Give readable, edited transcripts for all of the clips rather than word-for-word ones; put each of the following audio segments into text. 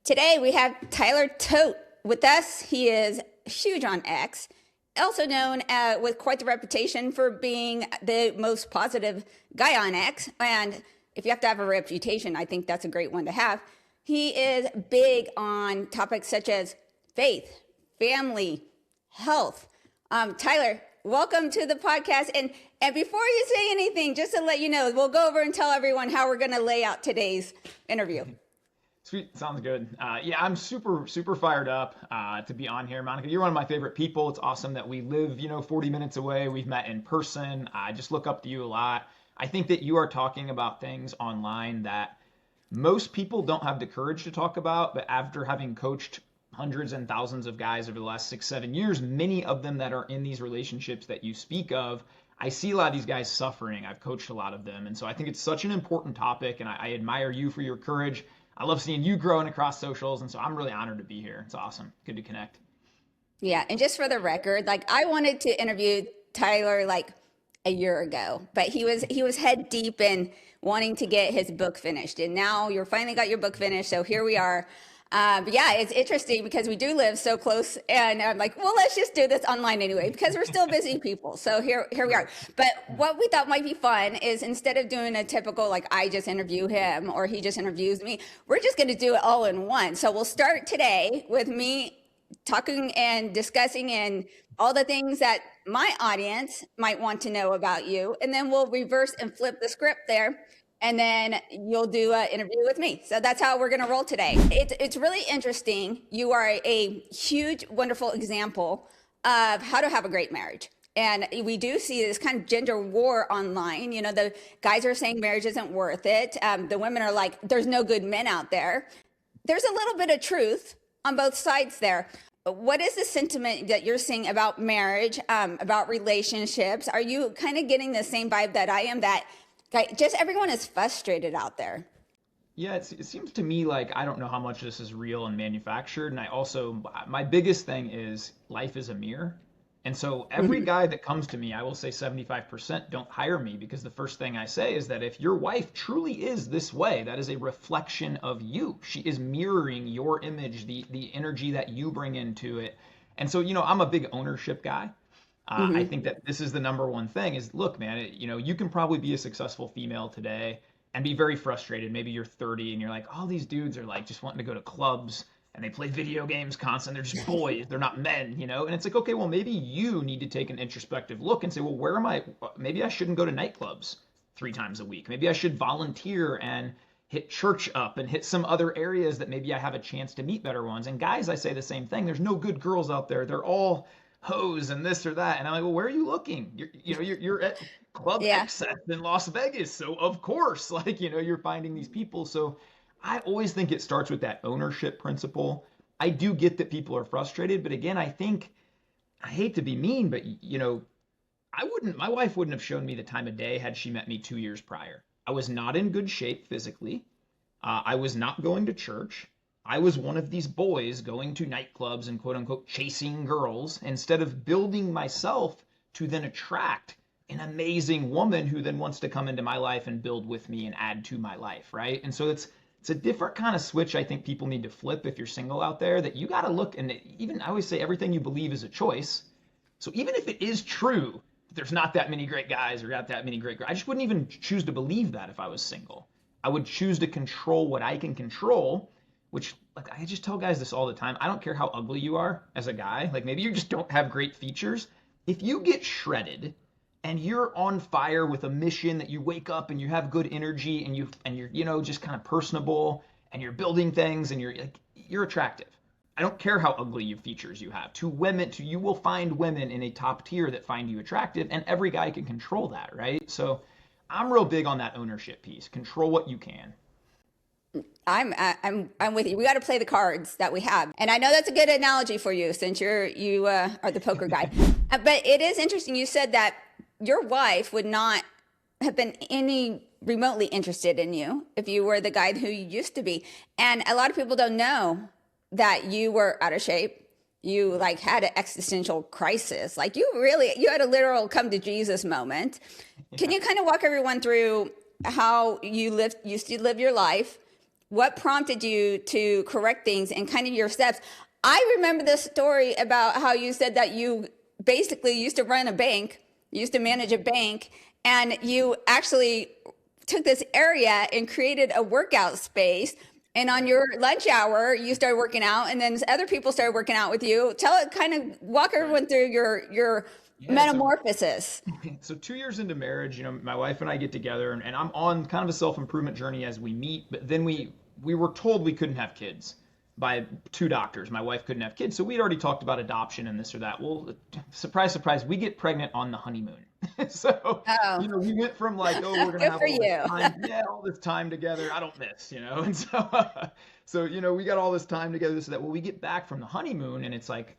Today we have Tyler Todt with us. He is huge on X, also known with quite the reputation for being the most positive guy on X. And if you have to have a reputation, I think that's a great one to have. He is big on topics such as faith, family, health. Tyler, welcome to the podcast. And before you say anything, just to let you know, we'll go over and tell everyone how we're going to lay out today's interview. Sweet. Sounds good. Yeah, I'm super fired up to be on here. Monica, you're one of my favorite people. It's awesome that we live, 40 minutes away. We've met in person. I just look up to you a lot. I think that you are talking about things online that most people don't have the courage to talk about, but after having coached hundreds and thousands of guys over the last 6-7 years, many of them that are in these relationships that you speak of, I see a lot of these guys suffering. I've coached a lot of them. And so I think it's such an important topic, and I admire you for your courage. I love seeing you growing across socials, and so I'm really honored to be here. It's awesome. Good to connect. Yeah, and just for the record, I wanted to interview Tyler a year ago, but he was head deep in wanting to get his book finished, and now you're finally got your book finished. So here we are. But yeah, it's interesting because we do live so close, and I'm like, well, let's just do this online anyway because we're still busy people. So here we are. But what we thought might be fun is instead of doing a typical I just interview him or he just interviews me, we're just going to do it all in one. So we'll start today with me talking and discussing and all the things that my audience might want to know about you, and then we'll reverse and flip the script there. And then you'll do an interview with me. So that's how we're going to roll today. It's really interesting. You are a huge, wonderful example of how to have a great marriage. And we do see this kind of gender war online. The guys are saying marriage isn't worth it. The women are like, there's no good men out there. There's a little bit of truth on both sides there. What is the sentiment that you're seeing about marriage, about relationships? Are you kind of getting the same vibe that I am, that just everyone is frustrated out there? Yeah, it seems to me like I don't know how much this is real and manufactured. And my biggest thing is life is a mirror. And so every guy that comes to me, I will say 75% don't hire me, because the first thing I say is that if your wife truly is this way, that is a reflection of you. She is mirroring your image, the energy that you bring into it. And so, I'm a big ownership guy. I think that this is the number one thing is, look, man, you can probably be a successful female today and be very frustrated. Maybe you're 30 and you're like, all these dudes are just wanting to go to clubs and they play video games constantly. They're just boys. They're not men, And it's like, okay, well, maybe you need to take an introspective look and say, well, where am I? Maybe I shouldn't go to nightclubs 3 times a week. Maybe I should volunteer and hit church up and hit some other areas that maybe I have a chance to meet better ones. And guys, I say the same thing. There's no good girls out there. They're all hose and this or that. And I'm like, well, where are you looking? You're at Club Excess in Las Vegas. So of course, you're finding these people. So I always think it starts with that ownership principle. I do get that people are frustrated, but again, I think, I hate to be mean, but my wife wouldn't have shown me the time of day had she met me 2 years prior. I was not in good shape physically. I was not going to church. I was one of these boys going to nightclubs and quote unquote chasing girls, instead of building myself to then attract an amazing woman who then wants to come into my life and build with me and add to my life, right? And so it's a different kind of switch I think people need to flip if you're single out there, that you got to look, and even I always say everything you believe is a choice. So even if it is true that there's not that many great guys or not that many great girls, I just wouldn't even choose to believe that if I was single. I would choose to control what I can control, which I just tell guys this all the time. I don't care how ugly you are as a guy. Maybe you just don't have great features. If you get shredded and you're on fire with a mission, that you wake up and you have good energy and you're just kind of personable and you're building things and you're attractive. I don't care how ugly your features you have. You will find women in a top tier that find you attractive, and every guy can control that, right? So I'm real big on that ownership piece. Control what you can. I'm with you. We got to play the cards that we have, and I know that's a good analogy for you since you are the poker guy. But it is interesting. You said that your wife would not have been any remotely interested in you if you were the guy who you used to be, and a lot of people don't know that you were out of shape. You had an existential crisis. You had a literal come to Jesus moment. Can you kind of walk everyone through how you used to live your life? what prompted you to correct things and kind of your steps? I remember this story about how you said that you basically used to run a bank, used to manage a bank, and you actually took this area and created a workout space. And on your lunch hour, you started working out, and then other people started working out with you. Tell it, kind of walk Right. everyone through your Yeah. metamorphosis. So 2 years into marriage, my wife and I get together, and I'm on kind of a self-improvement journey as we meet. But then we were told we couldn't have kids by two doctors. My wife couldn't have kids, so we'd already talked about adoption and this or that. Well, surprise, surprise, we get pregnant on the honeymoon. So, Oh, we went from like, oh, we're gonna good have for all this you. time, yeah, all this time together. I don't miss. And so, we got all this time together. This or that. Well, we get back from the honeymoon, and it's like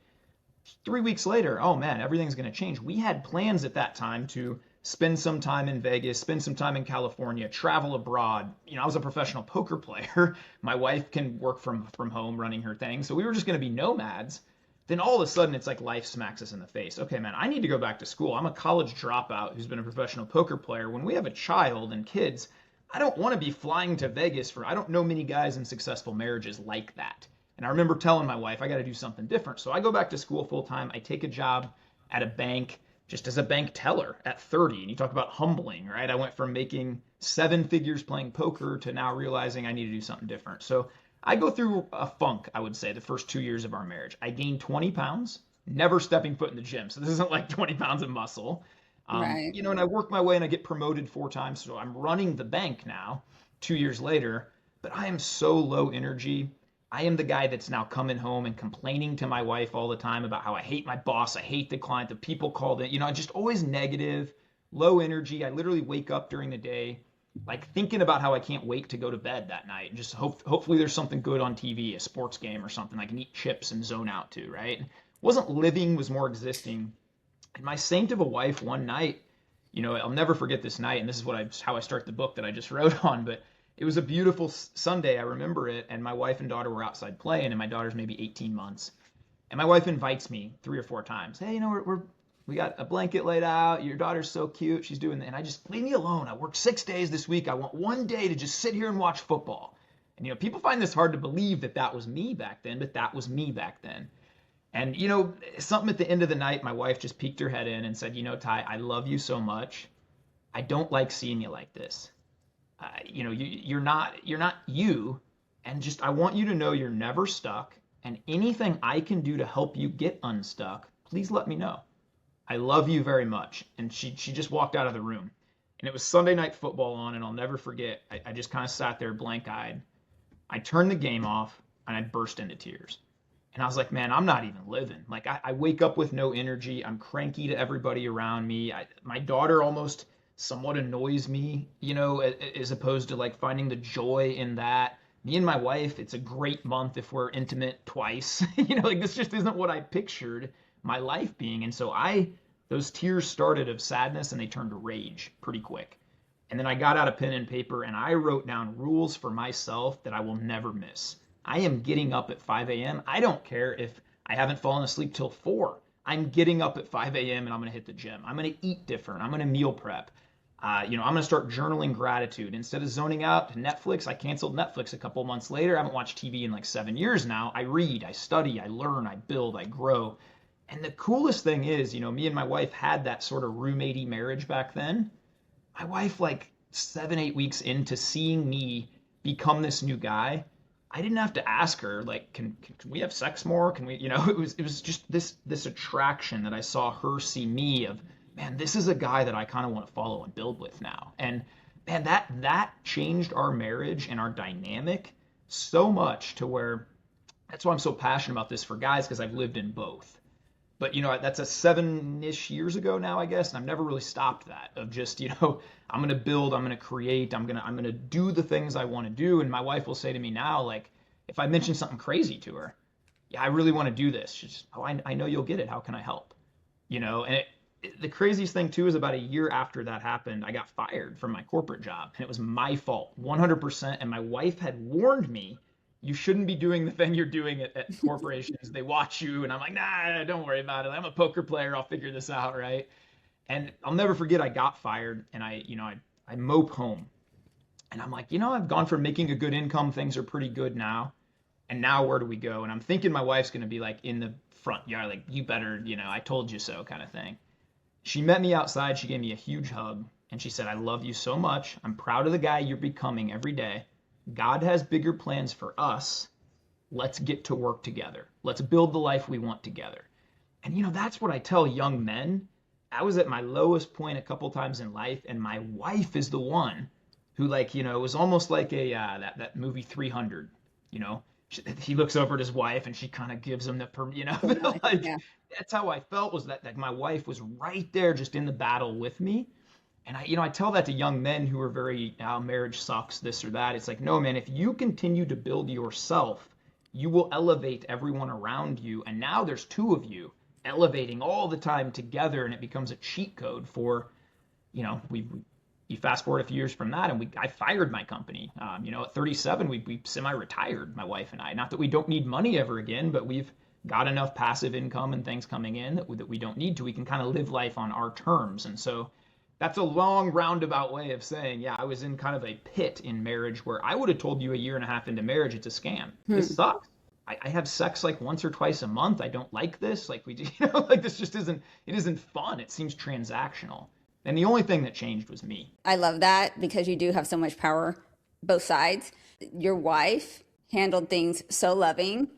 3 weeks later, oh man, everything's going to change. We had plans at that time to spend some time in Vegas, spend some time in California, travel abroad. I was a professional poker player. My wife can work from home running her thing. So we were just going to be nomads. Then all of a sudden, it's like life smacks us in the face. Okay, man, I need to go back to school. I'm a college dropout who's been a professional poker player. When we have a child and kids, I don't want to be flying to Vegas for, I don't know many guys in successful marriages like that. And I remember telling my wife, I got to do something different. So I go back to school full time. I take a job at a bank just as a bank teller at 30. And you talk about humbling, right? I went from making 7 figures playing poker to now realizing I need to do something different. So I go through a funk, I would say, the first 2 years of our marriage. I gained 20 pounds, never stepping foot in the gym. So this isn't like 20 pounds of muscle. Right. And I work my way and I get promoted 4 times. So I'm running the bank now, 2 years later, but I am so low energy. I am the guy that's now coming home and complaining to my wife all the time about how I hate my boss, I hate the client, the people called it, just always negative, low energy. I literally wake up during the day like thinking about how I can't wait to go to bed that night. And just hopefully there's something good on TV, a sports game or something I can eat chips and zone out to, right? Wasn't living, was more existing. And my saint of a wife one night, I'll never forget this night, and this is how I start the book that I just wrote on, but it was a beautiful Sunday. I remember it, and my wife and daughter were outside playing, and my daughter's maybe 18 months. And my wife invites me 3 or 4 times. Hey, we got a blanket laid out. Your daughter's so cute. She's doing that. And I just, leave me alone. I work 6 days this week. I want one day to just sit here and watch football. And, people find this hard to believe that was me back then, but that was me back then. And, something at the end of the night, my wife just peeked her head in and said, Ty, I love you so much. I don't like seeing you like this. You're not you. And just, I want you to know you're never stuck. And anything I can do to help you get unstuck, please let me know. I love you very much. And she just walked out of the room. And it was Sunday night football on, and I'll never forget. I just kind of sat there blank-eyed. I turned the game off, and I burst into tears. And I was like, man, I'm not even living. Like, I wake up with no energy. I'm cranky to everybody around me. My daughter almost somewhat annoys me, as opposed to like finding the joy in that. Me and my wife, it's a great month if we're intimate twice. Like this just isn't what I pictured my life being. And so those tears started of sadness and they turned to rage pretty quick. And then I got out a pen and paper and I wrote down rules for myself that I will never miss. I am getting up at 5 a.m. I don't care if I haven't fallen asleep till 4. I'm getting up at 5 a.m. and I'm going to hit the gym. I'm going to eat different. I'm going to meal prep. I'm going to start journaling gratitude. Instead of zoning out to Netflix, I canceled Netflix a couple months later. I haven't watched TV in like 7 years now. I read, I study, I learn, I build, I grow. And the coolest thing is, me and my wife had that sort of roommatey marriage back then. My wife, like 7, 8 weeks into seeing me become this new guy, I didn't have to ask her, like, can we have sex more? Can we, it was just this attraction that I saw her see me of, man, this is a guy that I kind of want to follow and build with now. And man, that changed our marriage and our dynamic so much to where that's why I'm so passionate about this for guys, because I've lived in both. But that's a 7-ish years ago now, I guess, and I've never really stopped that of just, I'm gonna build, I'm gonna create, I'm gonna do the things I want to do. And my wife will say to me now, like, if I mention something crazy to her, yeah, I really want to do this. She's just, oh, I know you'll get it. How can I help? And the craziest thing too is about a year after that happened, I got fired from my corporate job, and it was my fault, 100%. And my wife had warned me, you shouldn't be doing the thing you're doing at corporations. They watch you. And I'm like, nah, don't worry about it. I'm a poker player. I'll figure this out, right? And I'll never forget, I got fired, and I mope home. And I'm like, I've gone from making a good income, things are pretty good now. And now where do we go? And I'm thinking my wife's going to be like in the front yard, like, you better, I told you so kind of thing. She met me outside. She gave me a huge hug. And she said, I love you so much. I'm proud of the guy you're becoming every day. God has bigger plans for us. Let's get to work together. Let's build the life we want together. And that's what I tell young men. I was at my lowest point a couple times in life, and my wife is the one who, like, it was almost like a that movie 300. He looks over at his wife, and she kind of gives him like, Yeah. that's how I felt, was that my wife was right there, just in the battle with me. And I tell that to young men who are very, marriage sucks, this or that. It's like, no, man, if you continue to build yourself, you will elevate everyone around you. And now there's two of you elevating all the time together, and it becomes a cheat code for, we you fast forward a few years from that, and I fired my company. At 37, we semi-retired, my wife and I. Not that we don't need money ever again, but we've got enough passive income and things coming in that we don't need to. We can kind of live life on our terms. And so that's a long roundabout way of saying, yeah, I was in kind of a pit in marriage where I would have told you a year and a half into marriage, it's a scam. This sucks. I have sex like once or twice a month. I don't like this. Like we do, like this just isn't, it isn't fun. It seems transactional. And the only thing that changed was me. I love that because you do have so much power, both sides. Your wife handled things so loving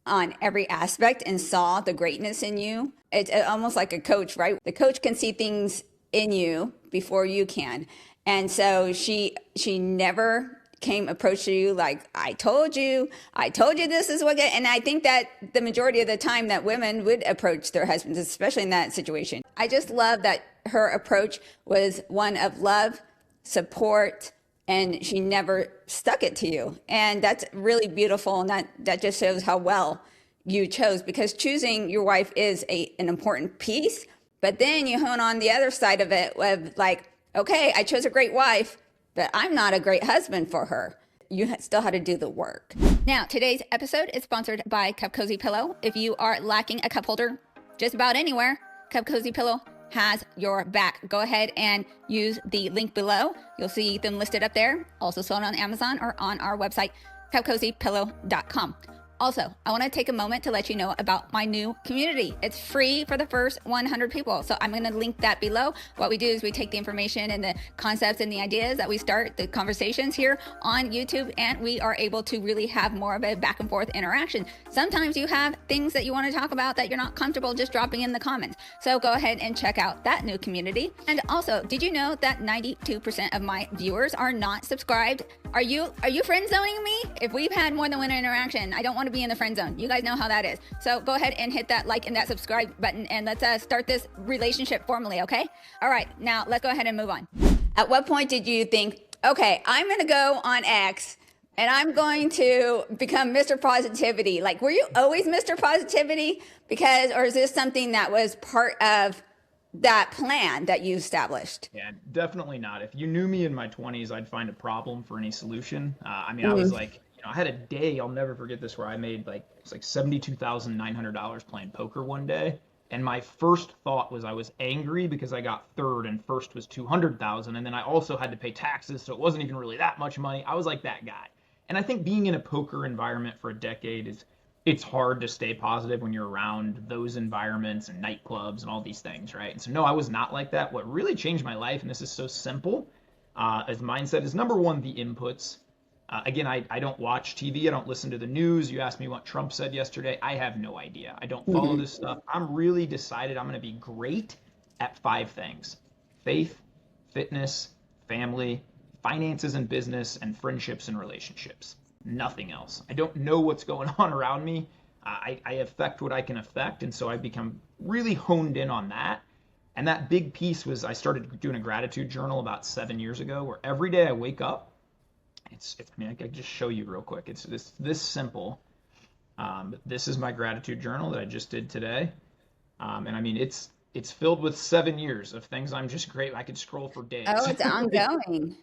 on every aspect and saw the greatness in you. It's almost like a coach, right? The coach can see things in you before you can. And so she never came approach you like, I told you this is what, and I think that the majority of the time that women would approach their husbands, especially in that situation. I just love that her approach was one of love, support, and she never stuck it to you. And that's really beautiful. And that just shows how well you chose, because choosing your wife is an important piece. But then you hone on the other side of it of like, okay, I chose a great wife, but I'm not a great husband for her. You still had to do the work. Now, today's episode is sponsored by Cup Cozy Pillow. If you are lacking a cup holder just about anywhere, Cup Cozy Pillow has your back. Go ahead and use the link below. You'll see them listed up there. Also sold on Amazon or on our website, cupcozypillow.com. Also, I want to take a moment to let you know about my new community. It's free for the first 100 people. So I'm going to link that below. What we do is we take the information and the concepts and the ideas that we start the conversations here on YouTube, and we are able to really have more of a back and forth interaction. Sometimes you have things that you want to talk about that you're not comfortable just dropping in the comments. So go ahead and check out that new community. And also, did you know that 92% of my viewers are not subscribed? Are you friend zoning me? If we've had more than one interaction, I don't want to be in the friend zone. You guys know how that is. So go ahead and hit that like and that subscribe button, and let's start this relationship formally, okay? All right, now let's go ahead and move on. At what point did you think, okay, I'm going to go on X and I'm going to become Mr. Positivity? Like, were you always Mr. Positivity? Or is this something that was part of that plan that you established? Yeah, definitely not. If you knew me in my 20s, I'd find a problem for any solution. I was like, I had a day, I'll never forget this, where I made it's like $72,900 playing poker one day. And my first thought was I was angry because I got third and first was 200,000. And then I also had to pay taxes, so it wasn't even really that much money. I was like that guy. And I think being in a poker environment for a decade it's hard to stay positive when you're around those environments and nightclubs and all these things, right? And so no, I was not like that. What really changed my life, and this is so simple as mindset, is number one, the inputs. Again, I don't watch TV. I don't listen to the news. You asked me what Trump said yesterday. I have no idea. I don't follow this stuff. I'm really decided I'm going to be great at 5 things: faith, fitness, family, finances and business, and friendships and relationships. Nothing else. I don't know what's going on around me. I affect what I can affect. And so I've become really honed in on that. And that big piece was I started doing a gratitude journal about 7 years ago, where every day I wake up, I can just show you real quick. It's this simple. This is my gratitude journal that I just did today. It's filled with 7 years of things I'm just great. I could scroll for days. Oh, it's ongoing.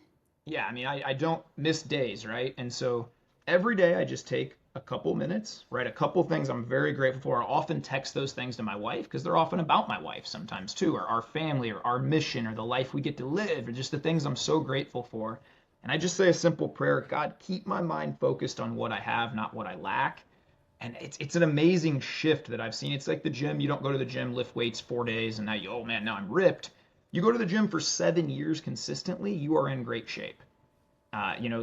Yeah, I don't miss days, right? And so every day I just take a couple minutes, write a couple things I'm very grateful for. I'll often text those things to my wife because they're often about my wife sometimes too, or our family, or our mission, or the life we get to live, or just the things I'm so grateful for. And I just say a simple prayer: God, keep my mind focused on what I have, not what I lack. And it's an amazing shift that I've seen. It's like the gym. You don't go to the gym, lift weights 4 days, and now you, oh man, now I'm ripped. You go to the gym for 7 years consistently, you are in great shape.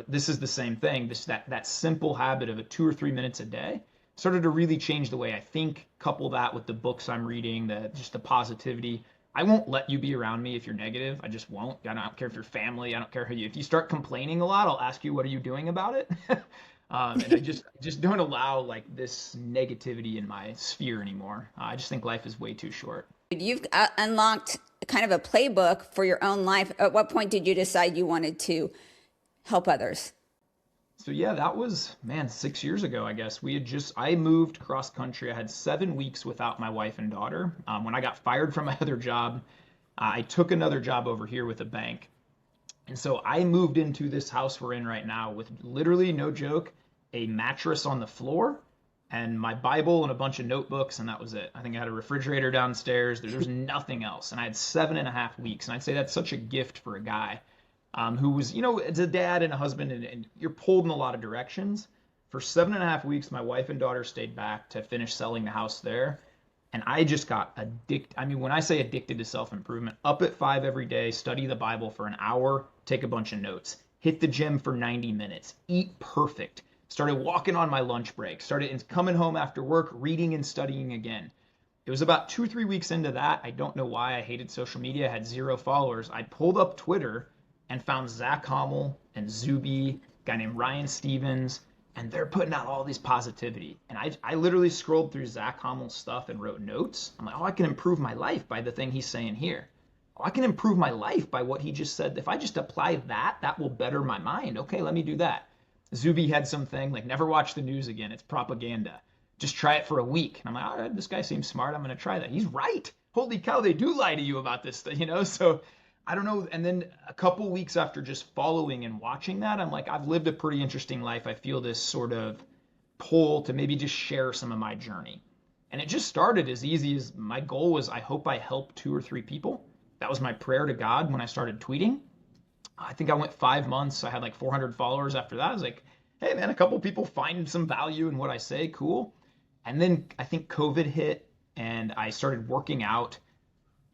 This is the same thing. That simple habit of a 2 or 3 minutes a day started to really change the way I think. Couple that with the books I'm reading, the positivity. I won't let you be around me if you're negative. I just won't. I don't care if you're family. I don't care who you. If you start complaining a lot, I'll ask you, what are you doing about it? And I just don't allow like this negativity in my sphere anymore. I just think life is way too short. You've unlocked kind of a playbook for your own life. At what point did you decide you wanted to help others? So yeah, that was, man, 6 years ago, I guess. I moved cross country. I had 7 weeks without my wife and daughter. When I got fired from my other job, I took another job over here with a bank. And so I moved into this house we're in right now with literally, no joke, a mattress on the floor and my Bible and a bunch of notebooks, and that was it. I think I had a refrigerator downstairs. There was nothing else. And I had 7.5 weeks. And I'd say that's such a gift for a guy who was, as a dad and a husband, and you're pulled in a lot of directions. For 7.5 weeks, my wife and daughter stayed back to finish selling the house there. And I just got addicted. I mean, when I say addicted to self-improvement, up at 5 every day, study the Bible for an hour, take a bunch of notes, hit the gym for 90 minutes, eat perfect, started walking on my lunch break, started coming home after work, reading and studying again. It was about 2 or 3 weeks into that. I don't know why I hated social media, I had 0 followers. I pulled up Twitter and found Zach Hommel and Zuby, a guy named Ryan Stevens, and they're putting out all this positivity. And I literally scrolled through Zach Hommel's stuff and wrote notes. I'm like, oh, I can improve my life by the thing he's saying here. Oh, I can improve my life by what he just said. If I just apply that, that will better my mind. Okay, let me do that. Zuby had something like, never watch the news again. It's propaganda. Just try it for a week. And I'm like, all right, this guy seems smart. I'm going to try that. He's right. Holy cow, they do lie to you about this thing, So I don't know. And then a couple weeks after just following and watching that, I'm like, I've lived a pretty interesting life. I feel this sort of pull to maybe just share some of my journey. And it just started as easy as my goal was, I hope I help 2 or 3 people. That was my prayer to God when I started tweeting. I think I went 5 months. I had like 400 followers after that. I was like, hey man, a couple people find some value in what I say. Cool. And then I think COVID hit and I started working out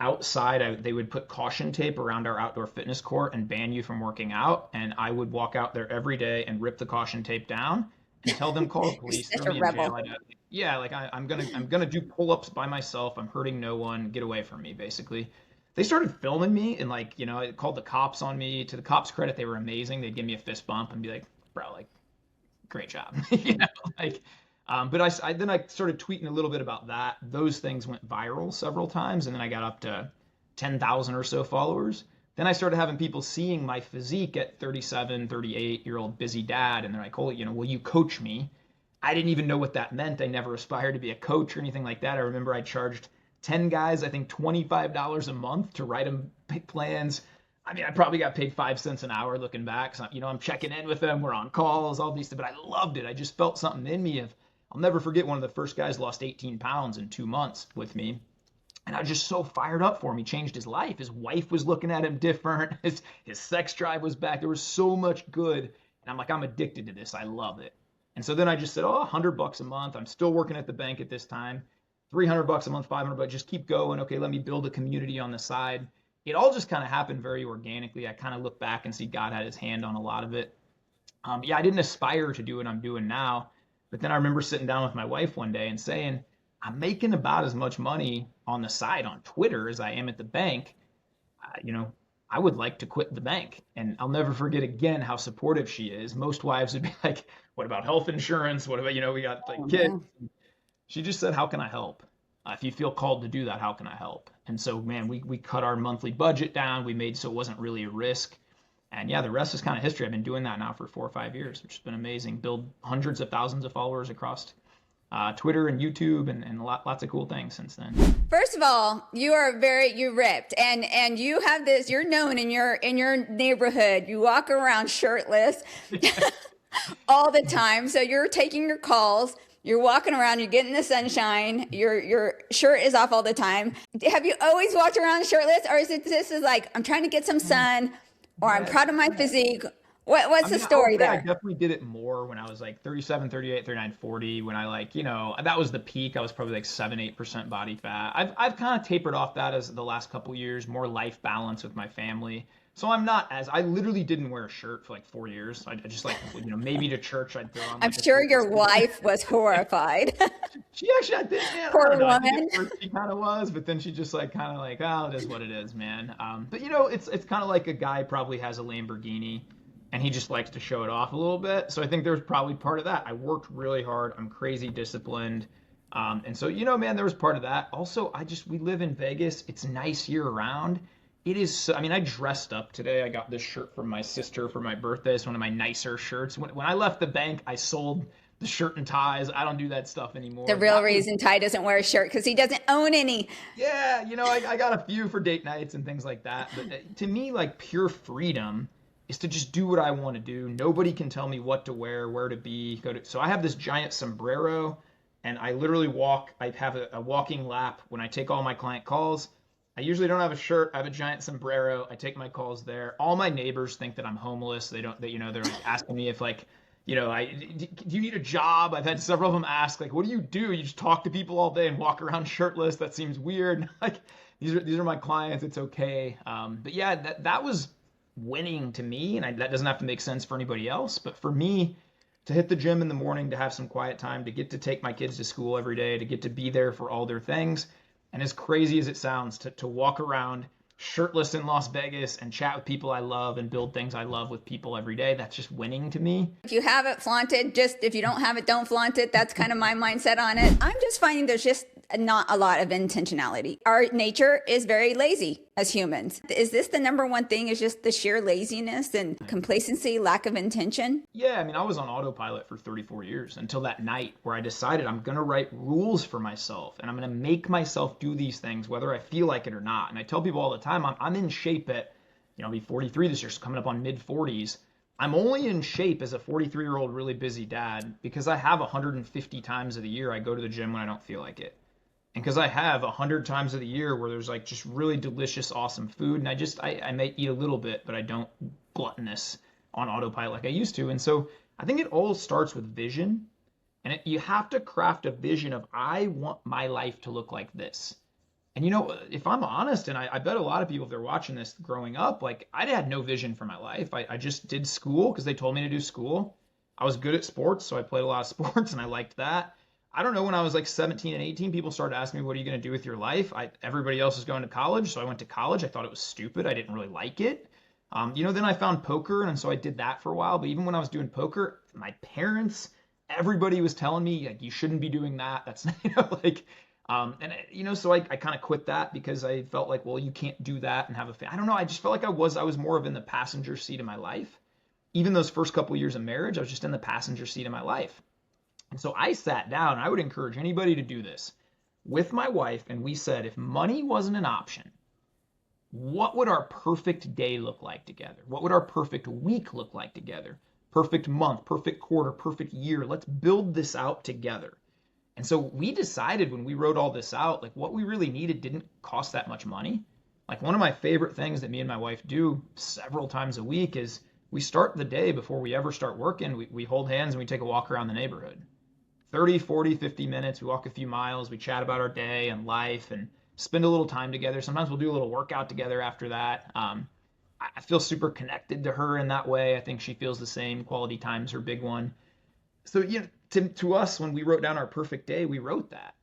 outside. They would put caution tape around our outdoor fitness court and ban you from working out. And I would walk out there every day and rip the caution tape down and tell them, call the police, Such throw a me in rebel. jail. Yeah, like I'm gonna do pull-ups by myself. I'm hurting no one. Get away from me, basically. They started filming me and it called the cops on me. To the cops' credit, they were amazing. They'd give me a fist bump and be like, bro, like, great job. Like, but then I started tweeting a little bit about that. Those things went viral several times, and then I got up to 10,000 or so followers. Then I started having people seeing my physique at 37, 38-year-old busy dad, and they're like, "Holy, will you coach me?" I didn't even know what that meant. I never aspired to be a coach or anything like that. I remember I charged 10 guys, I think $25 a month to write them plans. I mean, I probably got paid 5 cents an hour looking back. So, I'm checking in with them. We're on calls, all these things, but I loved it. I just felt something in me I'll never forget one of the first guys lost 18 pounds in 2 months with me. And I was just so fired up for him. He changed his life. His wife was looking at him different. His sex drive was back. There was so much good. And I'm like, I'm addicted to this. I love it. And so then I just said, oh, $100 a month. I'm still working at the bank at this time. $300 a month, $500, just keep going. Okay, let me build a community on the side. It all just kind of happened very organically. I kind of look back and see God had his hand on a lot of it. I didn't aspire to do what I'm doing now. But then I remember sitting down with my wife one day and saying, I'm making about as much money on the side on Twitter as I am at the bank. I would like to quit the bank. And I'll never forget again how supportive she is. Most wives would be like, what about health insurance? What about, we got like kids. She just said, how can I help? If you feel called to do that, how can I help? And so, man, we cut our monthly budget down. We made so it wasn't really a risk. And yeah, the rest is kind of history. I've been doing that now for 4 or 5 years, which has been amazing. Build hundreds of thousands of followers across Twitter and YouTube and lots of cool things since then. First of all, you ripped and you have this, you're known in your neighborhood. You walk around shirtless all the time. So you're taking your calls. You're walking around, you're getting the sunshine, your shirt is off all the time. Have you always walked around shirtless, or is it this is like, I'm trying to get some sun, or I'm proud of my physique, What's I the mean, I'll story say I there? definitely did it more when I was like 37, 38, 39, 40. When I like, that was the peak. I was probably like 7, 8% body fat. I've kind of tapered off that as the last couple years, more life balance with my family. So I literally didn't wear a shirt for like 4 years. I just like, maybe to church I'd throw on I'm like a sure shirtless your t-shirt. wife was horrified. She actually, I think, man, I don't Poor know. I think at woman. first she kind of was, but then she just like kind of like, oh, it is what it is, man. But it's kind of like a guy probably has a Lamborghini, and he just likes to show it off a little bit. So I think there's probably part of that. I worked really hard. I'm crazy disciplined, and so man, there was part of that. Also, we live in Vegas. It's nice year round. It is. I mean, I dressed up today. I got this shirt from my sister for my birthday. It's one of my nicer shirts. When I left the bank, I sold the shirt and ties. I don't do that stuff The anymore. real That was, reason Ty doesn't wear a shirt because he doesn't own any. yeah, I got a few for date nights and things like that. But to me, like pure freedom is to just do what I want to do. Nobody can tell me what to wear, where to be. So I have this giant sombrero, and I literally walk. I have a walking lap when I take all my client calls. I usually don't have a shirt. I have a giant sombrero. I take my calls there. All my neighbors think that I'm homeless. They don't. They're like asking me if like do you need a job? I've had several of them ask, like, what do? You just talk to people all day and walk around shirtless? That seems weird. Like, these are my clients. It's okay. But yeah, that was winning to me, and that doesn't have to make sense for anybody else. But for me, to hit the gym in the morning, to have some quiet time, to get to take my kids to school every day, to get to be there for all their things, and as crazy as it sounds, to walk around shirtless in Las Vegas and chat with people I love and build things I love with people every day. That's just winning to me. If you have it, flaunt it. Just if you don't have it, don't flaunt it. That's kind of my mindset on it. I'm just finding there's just not a lot of intentionality. Our nature is very lazy as humans. Is this the number one thing? Is just the sheer laziness and complacency, lack of intention? Yeah, I mean, I was on autopilot for 34 years until that night where I decided I'm going to write rules for myself and I'm going to make myself do these things whether I feel like it or not. And I tell people all the time, I'm in shape at, I'll be 43 this year, so coming up on mid 40s. I'm only in shape as a 43-year-old really busy dad because I have 150 times of the year I go to the gym when I don't feel like it. And because I have 100 times of the year where there's like just really delicious, awesome food, and I may eat a little bit, but I don't gluttonous on autopilot like I used to. And so I think it all starts with vision, and you have to craft a vision of I want my life to look like this. And if I'm honest, and I bet a lot of people, if they're watching this growing up, like I had no vision for my life. I just did school because they told me to do school. I was good at sports, so I played a lot of sports and I liked that. I don't know, when I was like 17 and 18, people started asking me, what are you going to do with your life? Everybody else is going to college, so I went to college. I thought it was stupid. I didn't really like it. Then I found poker, and so I did that for a while. But even when I was doing poker, my parents, everybody was telling me, like, you shouldn't be doing that. That's, so I kind of quit that because I felt like, well, you can't do that and have a family. I don't know. I just felt like I was more of in the passenger seat of my life. Even those first couple years of marriage, I was just in the passenger seat of my life. And so I sat down, and I would encourage anybody to do this with my wife, and we said, if money wasn't an option, what would our perfect day look like together? What would our perfect week look like together? Perfect month, perfect quarter, perfect year. Let's build this out together. And so we decided when we wrote all this out, like what we really needed didn't cost that much money. Like one of my favorite things that me and my wife do several times a week is we start the day before we ever start working. We hold hands and we take a walk around the neighborhood. 30, 40, 50 minutes. We walk a few miles. We chat about our day and life and spend a little time together. Sometimes we'll do a little workout together after that. I feel super connected to her in that way. I think she feels the same. Quality time's her big one. So, to us, when we wrote down our perfect day, we wrote that.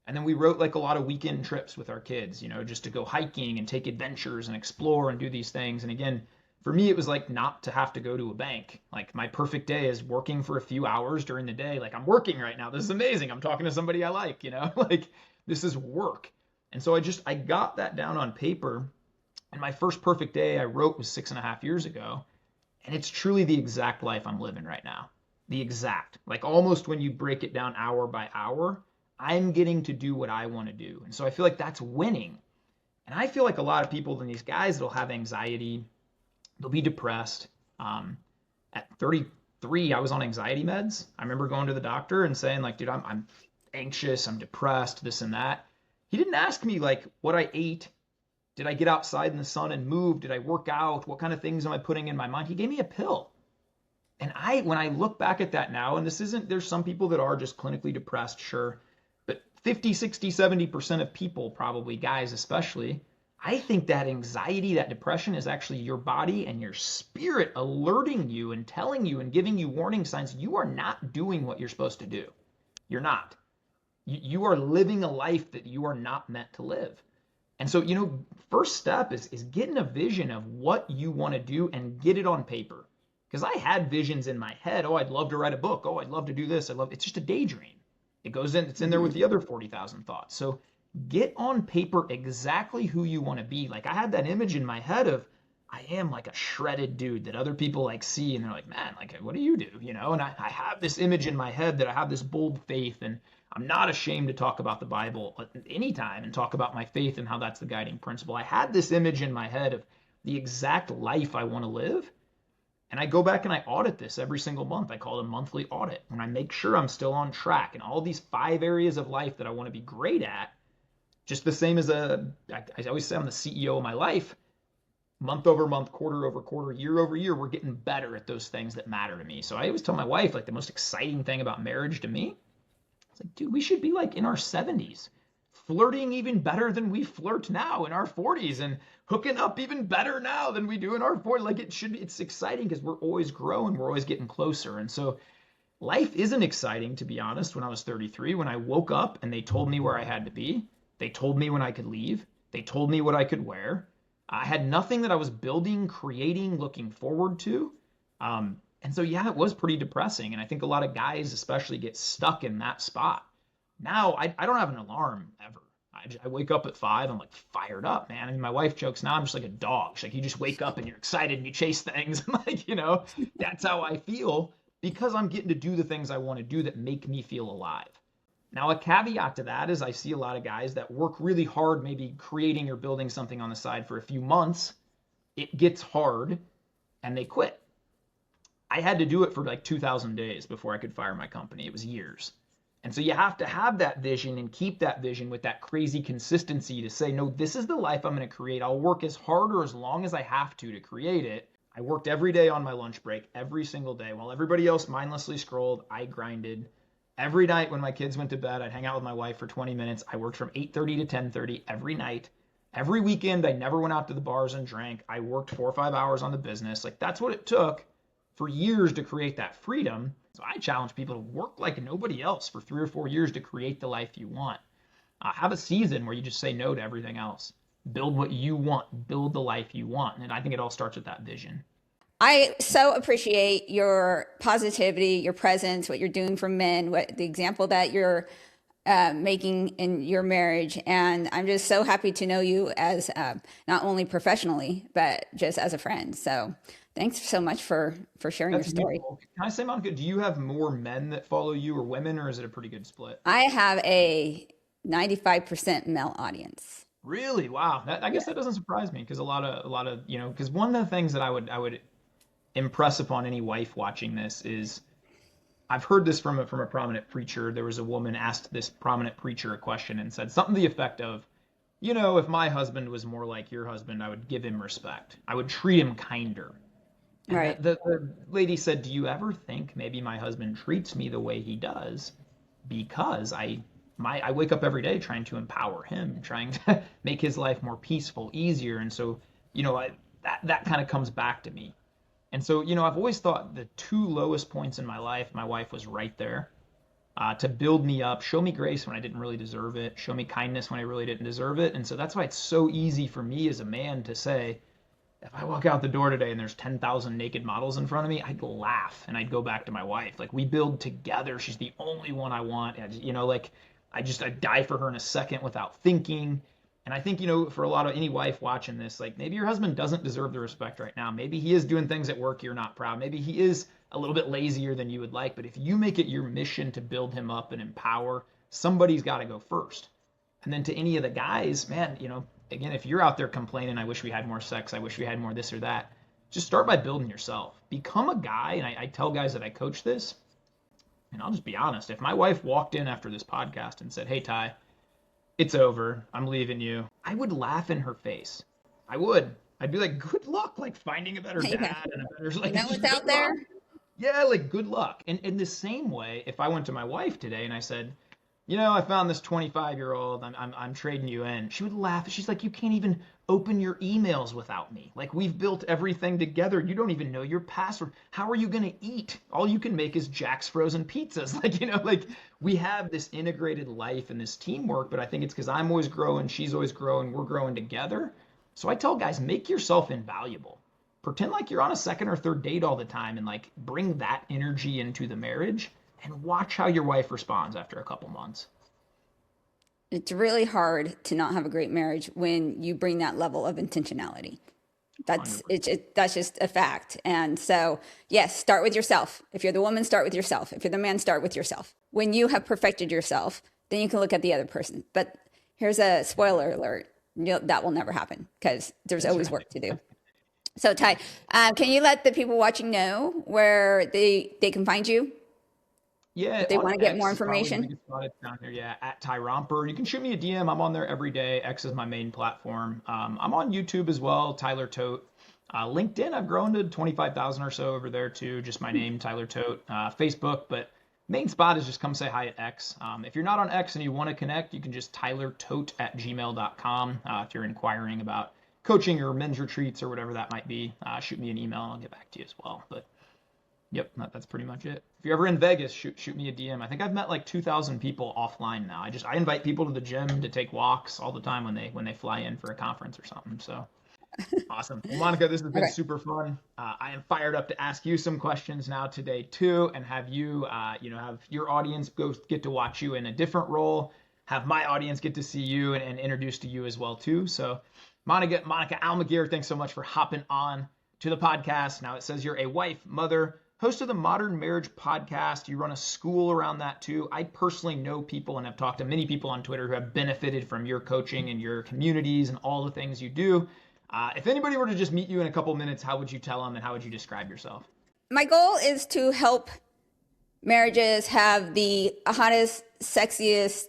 And then we wrote like a lot of weekend trips with our kids, just to go hiking and take adventures and explore and do these things. And again, for me, it was like not to have to go to a bank. Like my perfect day is working for a few hours during the day. Like I'm working right now. This is amazing. I'm talking to somebody I like, like this is work. And so I got that down on paper. And my first perfect day I wrote was 6.5 years ago. And it's truly the exact life I'm living right now. The exact, like almost when you break it down hour by hour, I'm getting to do what I want to do. And so I feel like that's winning. And I feel like a lot of people and these guys that'll have anxiety, they'll be depressed. At 33, I was on anxiety meds. I remember going to the doctor and saying like, dude, I'm anxious, I'm depressed, this and that. He didn't ask me like what I ate. Did I get outside in the sun and move? Did I work out? What kind of things am I putting in my mind? He gave me a pill. And when I look back at that now, and this isn't, there's some people that are just clinically depressed, sure, but 50, 60, 70% of people, probably guys especially, I think that anxiety, that depression is actually your body and your spirit alerting you and telling you and giving you warning signs you are not doing what you're supposed to do. You're not. You are living a life that you are not meant to live. And so, first step is getting a vision of what you want to do and get it on paper. Because I had visions in my head. Oh, I'd love to write a book. Oh, I'd love to do this. It's just a daydream. It's in there with Mhm. the other 40,000 thoughts. So get on paper exactly who you want to be. Like I had that image in my head of I am like a shredded dude that other people like see and they're like, man, like what do you do? And I have this image in my head that I have this bold faith and I'm not ashamed to talk about the Bible at any time and talk about my faith and how that's the guiding principle. I had this image in my head of the exact life I want to live. And I go back and I audit this every single month. I call it a monthly audit. And I make sure I'm still on track in all these 5 areas of life that I want to be great at. Just the same as I always say I'm the CEO of my life. Month over month, quarter over quarter, year over year, we're getting better at those things that matter to me. So I always tell my wife, like the most exciting thing about marriage to me, it's like, dude, we should be like in our 70s, flirting even better than we flirt now in our 40s and hooking up even better now than we do in our 40s. Like it should be, it's exciting because we're always growing, we're always getting closer. And so life isn't exciting, to be honest, when I was 33, when I woke up and they told me where I had to be. They told me when I could leave. They told me what I could wear. I had nothing that I was building, creating, looking forward to. And so, yeah, it was pretty depressing. And I think a lot of guys, especially, get stuck in that spot. Now, I don't have an alarm ever. I wake up at 5. I'm like fired up, man. I mean, my wife jokes now I'm just like a dog. She's like, you just wake up and you're excited and you chase things. I'm like, that's how I feel because I'm getting to do the things I want to do that make me feel alive. Now, a caveat to that is I see a lot of guys that work really hard, maybe creating or building something on the side for a few months. It gets hard and they quit. I had to do it for like 2,000 days before I could fire my company. It was years. And so you have to have that vision and keep that vision with that crazy consistency to say, no, this is the life I'm going to create. I'll work as hard or as long as I have to create it. I worked every day on my lunch break, every single day. While everybody else mindlessly scrolled, I grinded. Every night when my kids went to bed, I'd hang out with my wife for 20 minutes. I worked from 8:30 to 10:30 every night. Every weekend, I never went out to the bars and drank. I worked 4 or 5 hours on the business. Like that's what it took for years to create that freedom. So I challenge people to work like nobody else for 3 or 4 years to create the life you want. Have a season where you just say no to everything else. Build what you want. Build the life you want. And I think it all starts with that vision. I so appreciate your positivity, your presence, what you're doing for men, what the example that you're making in your marriage. And I'm just so happy to know you as not only professionally, but just as a friend. So thanks so much for sharing your That's story. beautiful. Can I say, Monica, do you have more men that follow you or women, or is it a pretty good split? I have a 95% male audience. Really? Wow. I Yeah. guess that doesn't surprise me because a lot of, because one of the things that I would impress upon any wife watching this is I've heard this from a prominent preacher. There was a woman asked this prominent preacher a question and said something to the effect of, if my husband was more like your husband, I would give him respect. I would treat him kinder. All And right. the lady said, do you ever think maybe my husband treats me the way he does because I wake up every day trying to empower him, trying to make his life more peaceful, easier. And so, that kind of comes back to me. And so, I've always thought the 2 lowest points in my life, my wife was right there to build me up, show me grace when I didn't really deserve it, show me kindness when I really didn't deserve it. And so that's why it's so easy for me as a man to say, if I walk out the door today and there's 10,000 naked models in front of me, I'd laugh and I'd go back to my wife. Like we build together. She's the only one I want. And, like I'd die for her in a second without thinking. And I think, for a lot of any wife watching this, like maybe your husband doesn't deserve the respect right now. Maybe he is doing things at work you're not proud. Maybe he is a little bit lazier than you would like. But if you make it your mission to build him up and empower, somebody's got to go first. And then to any of the guys, man, again, if you're out there complaining, I wish we had more sex, I wish we had more this or that, just start by building yourself. Become a guy, and I tell guys that I coach this, and I'll just be honest. If my wife walked in after this podcast and said, hey, Ty, it's over, I'm leaving you, I would laugh in her face. I would. I'd be like, good luck, like finding a better Yeah. dad and a better, You like, know just what's good out luck. there? Yeah, like good luck. And in the same way, if I went to my wife today and I said, I found this 25-year-old, I'm trading you in, she would laugh. She's like, you can't even open your emails without me. Like we've built everything together. You don't even know your password. How are you gonna eat? All you can make is Jack's frozen pizzas. Like, like we have this integrated life and this teamwork, but I think it's because I'm always growing, she's always growing, we're growing together. So I tell guys, make yourself invaluable. Pretend like you're on a second or third date all the time and like bring that energy into the marriage and watch how your wife responds after a couple months. It's really hard to not have a great marriage when you bring that level of intentionality. That's 100%. that's just a fact. And so, yes, start with yourself. If you're the woman, start with yourself. If you're the man, start with yourself. When you have perfected yourself, then you can look at the other person. But here's a spoiler alert. That will never happen because there's That's always right. work to do. So, Ty, can you let the people watching know where they can find you Yeah, if they on want to get more X is probably the information? biggest spot. It's down here. Yeah, at Ty Romper. You can shoot me a DM. I'm on there every day. X is my main platform. I'm on YouTube as well, Tyler Todt. LinkedIn, I've grown to 25,000 or so over there too. Just my name, Tyler Todt. Facebook, but main spot is just come say hi at X. If you're not on X and you want to connect, you can just tylertote@gmail.com. If you're inquiring about coaching or men's retreats or whatever that might be, shoot me an email and I'll get back to you as well. But yep, that's pretty much it. If you're ever in Vegas, shoot me a DM. I think I've met like 2,000 people offline now. I invite people to the gym to take walks all the time when they fly in for a conference or something. So awesome. Well, Monica, this has been Okay. super fun. I am fired up to ask you some questions now today too, and have you, have your audience go get to watch you in a different role. Have my audience get to see you and introduce to you as well too. So, Monica Almaguer, thanks so much for hopping on to the podcast. Now it says you're a wife, mother, host of the Modern Marriage Podcast. You run a school around that too. I personally know people and have talked to many people on Twitter who have benefited from your coaching and your communities and all the things you do. If anybody were to just meet you in a couple minutes, how would you tell them and how would you describe yourself? My goal is to help marriages have the hottest, sexiest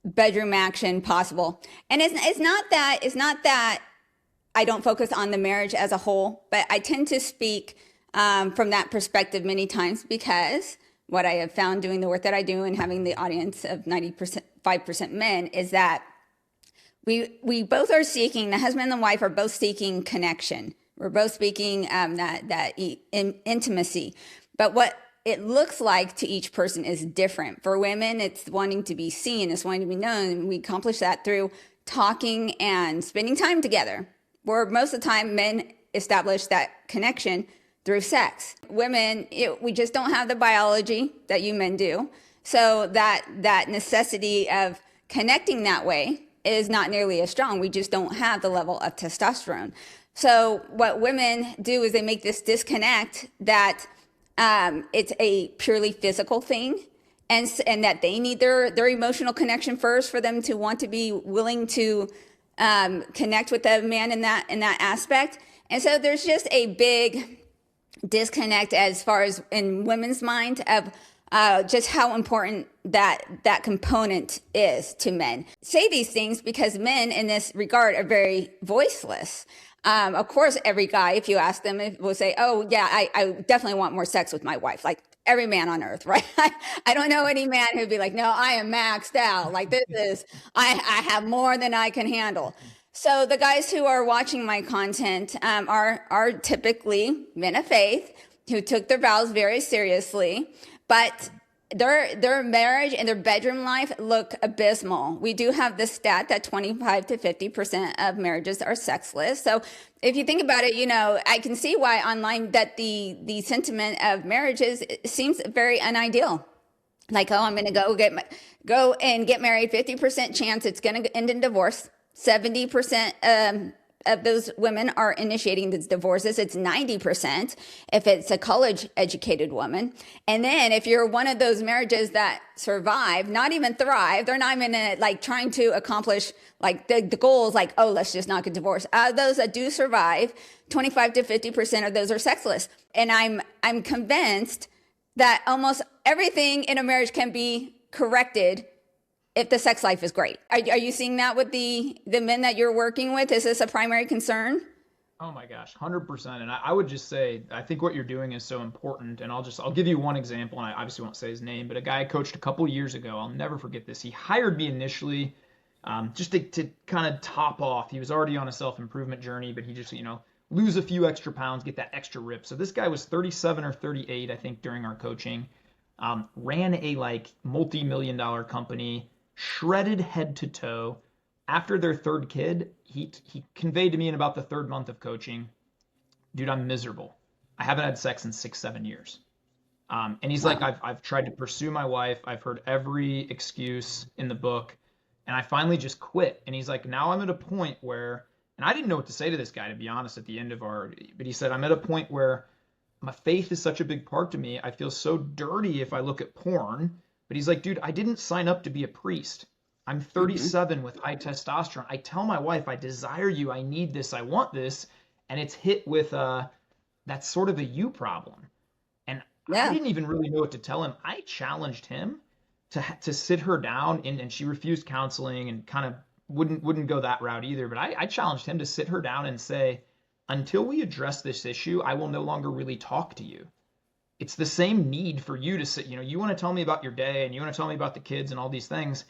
bedroom action possible. And it's not that I don't focus on the marriage as a whole, but I tend to speak from that perspective many times because what I have found doing the work that I do and having the audience of 90%, 5% men is that we both are seeking, the husband and the wife are both seeking connection. We're both speaking intimacy. But what it looks like to each person is different. For women, it's wanting to be seen, it's wanting to be known. And we accomplish that through talking and spending time together. Where most of the time, men establish that connection through sex. Women, we just don't have the biology that you men do. So that necessity of connecting that way is not nearly as strong. We just don't have the level of testosterone. So what women do is they make this disconnect that it's a purely physical thing, and that they need their emotional connection first for them to want to be willing to connect with the man in that aspect. And so there's just a big disconnect as far as in women's mind of just how important that component is to men. Say these things because men in this regard are very voiceless. Of course, every guy, if you ask them, will say, oh yeah, I definitely want more sex with my wife. Like every man on earth, right? I don't know any man who'd be like, no, I am maxed out. Like I have more than I can handle. So the guys who are watching my content are typically men of faith who took their vows very seriously, but their marriage and their bedroom life look abysmal. We do have the stat that 25 to 50% of marriages are sexless. So if you think about it, I can see why online that the sentiment of marriages seems very unideal. Like, oh, I'm going to go and get married. 50% chance it's going to end in divorce. 70% of those women are initiating these divorces. It's 90% if it's a college educated woman. And then if you're one of those marriages that survive, not even thrive, they're not even like trying to accomplish like the goals, like, oh, let's just not get divorced. Those that do survive, 25 to 50% of those are sexless. And I'm convinced that almost everything in a marriage can be corrected if the sex life is great. Are you seeing that with the men that you're working with? Is this a primary concern? Oh my gosh, 100%. And I would just say, I think what you're doing is so important. And I'll give you one example, and I obviously won't say his name, but a guy I coached a couple years ago, I'll never forget this. He hired me initially just to kind of top off. He was already on a self-improvement journey, but he just, lose a few extra pounds, get that extra rip. So this guy was 37 or 38, I think, during our coaching, ran a like multi-million dollar company, shredded head to toe. After their third kid, he conveyed to me in about the third month of coaching, dude, I'm miserable. I haven't had sex in 6, 7 years. And he's like, Wow. I've tried to pursue my wife. I've heard every excuse in the book, and I finally just quit. And he's like, now I'm at a point where, and I didn't know what to say to this guy, to be honest, at the end of but he said, I'm at a point where my faith is such a big part to me. I feel so dirty if I look at porn. But he's like, dude, I didn't sign up to be a priest. I'm Hmm. 37 with high testosterone. I tell my wife, I desire you. I need this. I want this. And it's hit with that's sort of a you problem. And I Yeah. didn't even really know what to tell him. I challenged him to sit her down, and she refused counseling and kind of wouldn't go that route either. But I challenged him to sit her down and say, until we address this issue, I will no longer really talk to you. It's the same need for you to sit, you want to tell me about your day and you want to tell me about the kids and all these things.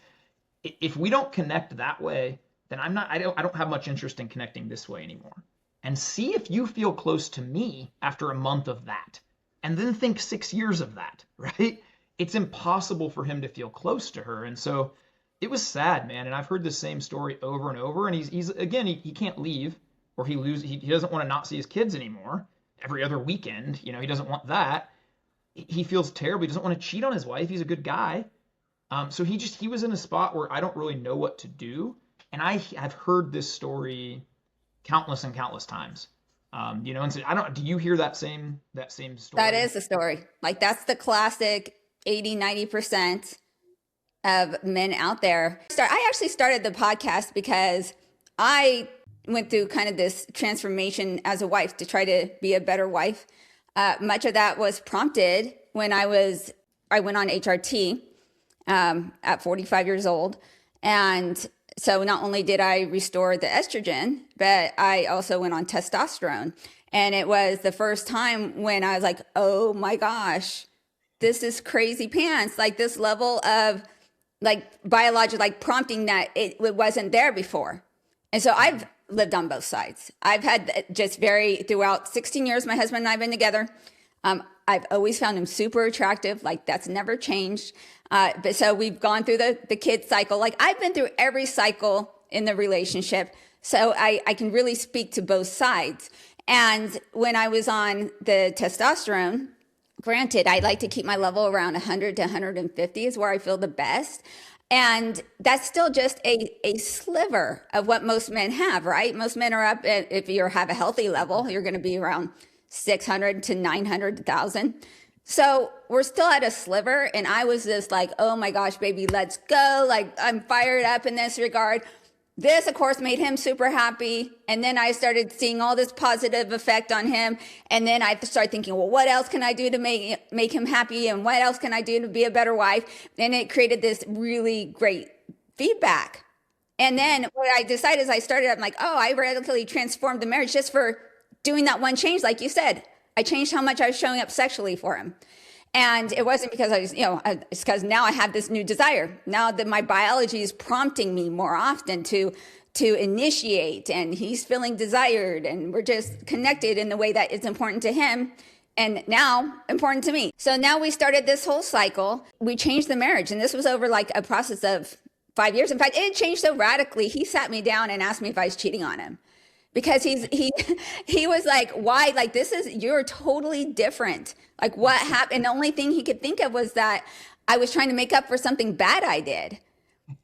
If we don't connect that way, then I don't have much interest in connecting this way anymore. And see if you feel close to me after a month of that. And then think 6 years of that, right? It's impossible for him to feel close to her. And so it was sad, man. And I've heard the same story over and over. And he's again, he can't leave, or he doesn't want to not see his kids anymore every other weekend. He doesn't want that. He feels terrible. He doesn't want to cheat on his wife. He's a good guy. So he was in a spot where I don't really know what to do, and have heard this story countless and countless times. And so I don't. Do you hear that same That story? is the story. Like that's the classic 80, 90% of men out there. I actually started the podcast because I went through kind of this transformation as a wife to try to be a better wife. Much of that was prompted when I went on HRT at 45 years old. And so not only did I restore the estrogen, but I also went on testosterone. And it was the first time when I was like, oh my gosh, this is crazy pants. Like this level of like biological, like prompting that it wasn't there before. And so I've lived on both sides. I've had just throughout 16 years, my husband and I have been together. I've always found him super attractive. Like that's never changed. But so we've gone through the kid cycle. Like I've been through every cycle in the relationship. So I can really speak to both sides. And when I was on the testosterone, granted, I like to keep my level around 100 to 150 is where I feel the best. And that's still just a sliver of what most men have, right? Most men are up, if you have a healthy level, you're going to be around 600 to 900,000. So we're still at a sliver. And I was just like, oh my gosh, baby, let's go. Like I'm fired up in this regard. This, of course, made him super happy. And then I started seeing all this positive effect on him. And then I started thinking, well, what else can I do to make him happy? And what else can I do to be a better wife? And it created this really great feedback. And then what I decided is I'm like, oh, I radically transformed the marriage just for doing that one change. Like you said, I changed how much I was showing up sexually for him. And it wasn't because I was, it's because now I have this new desire. Now that my biology is prompting me more often to initiate, and he's feeling desired, and we're just connected in the way that it's important to him and now important to me. So now we started this whole cycle. We changed the marriage, and this was over like a process of 5 years. In fact, it changed so radically. He sat me down and asked me if I was cheating on him because he was like, why, like you're totally different, like what happened. And the only thing he could think of was that I was trying to make up for something bad I did.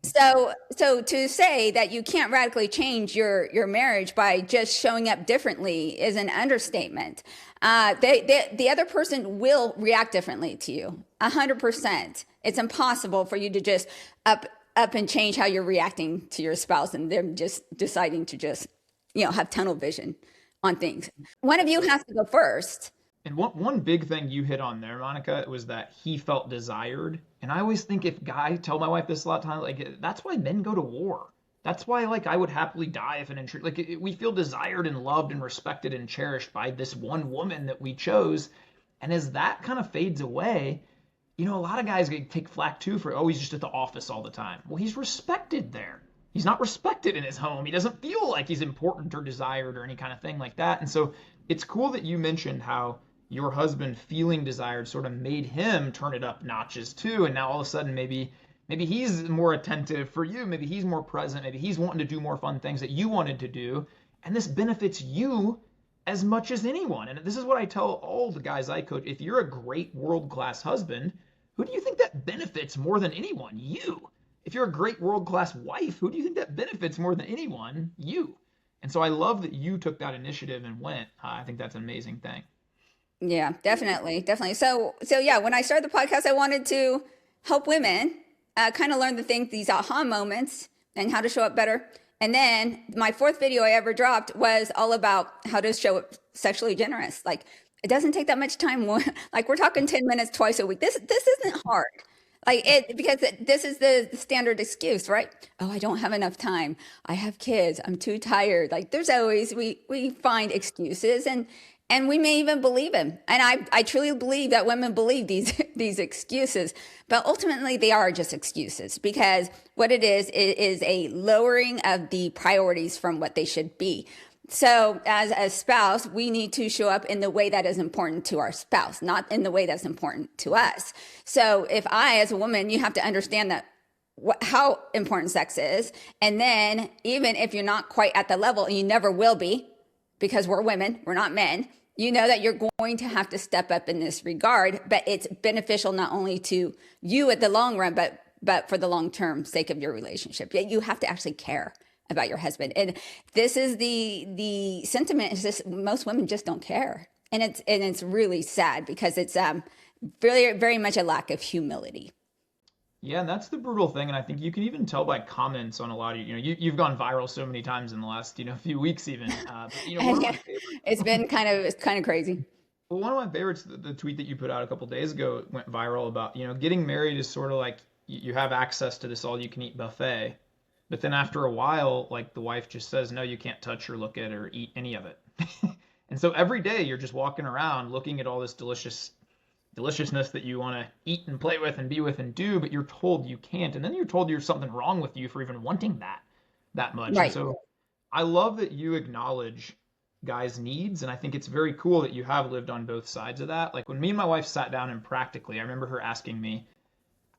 So to say that you can't radically change your marriage by just showing up differently is an understatement. The other person will react differently to you, 100%. It's impossible for you to just up and change how you're reacting to your spouse and them just deciding to just have tunnel vision on things. One of you has to go first. And one big thing you hit on there, Monica, was that he felt desired. And I always think, if guy tell my wife this a lot of times, like that's why men go to war. That's why, like, I would happily die if an intruder, like, we feel desired and loved and respected and cherished by this one woman that we chose. And as that kind of fades away, a lot of guys take flack too for, oh, he's just at the office all the time. Well, he's respected there. He's not respected in his home. He doesn't feel like he's important or desired or any kind of thing like that. And so it's cool that you mentioned how your husband feeling desired sort of made him turn it up notches too. And now all of a sudden, maybe he's more attentive for you. Maybe he's more present. Maybe he's wanting to do more fun things that you wanted to do. And this benefits you as much as anyone. And this is what I tell all the guys I coach. If you're a great world-class husband, who do you think that benefits more than anyone? You. If you're a great world-class wife, who do you think that benefits more than anyone? You. And so I love that you took that initiative and went. I think that's an amazing thing. Yeah, definitely, definitely. So yeah, when I started the podcast, I wanted to help women kind of learn these aha moments and how to show up better. And then my fourth video I ever dropped was all about how to show up sexually generous. Like, it doesn't take that much time. Like, we're talking 10 minutes twice a week. This isn't hard. Because this is the standard excuse, right? Oh, I don't have enough time. I have kids. I'm too tired. Like, there's always, we find excuses, and we may even believe them. And I truly believe that women believe these excuses, but ultimately they are just excuses, because what it is a lowering of the priorities from what they should be. So as a spouse, we need to show up in the way that is important to our spouse, not in the way that's important to us. So if as a woman, you have to understand that how important sex is. And then even if you're not quite at the level, and you never will be, because we're women, we're not men, you know that you're going to have to step up in this regard, but it's beneficial not only to you at the long run, but for the long-term sake of your relationship. Yet you have to actually care about your husband. And this is the sentiment is just, most women just don't care. And it's really sad, because it's very, very much a lack of humility. Yeah, and that's the brutal thing, and I think you can even tell by comments on a lot of you've gone viral so many times in the last few weeks even. But, one of my favorites. It's kind of crazy. Well, one of my favorites, the tweet that you put out a couple days ago went viral about getting married is sort of like you have access to this all-you-can-eat buffet, but then after a while, like, the wife just says, no, you can't touch or look at or eat any of it. And so every day you're just walking around looking at all this deliciousness that you want to eat and play with and be with and do, but you're told you can't. And then you're told there's something wrong with you for even wanting that much. Right. And so I love that you acknowledge guys' needs. And I think it's very cool that you have lived on both sides of that. Like, when me and my wife sat down and practically, I remember her asking me,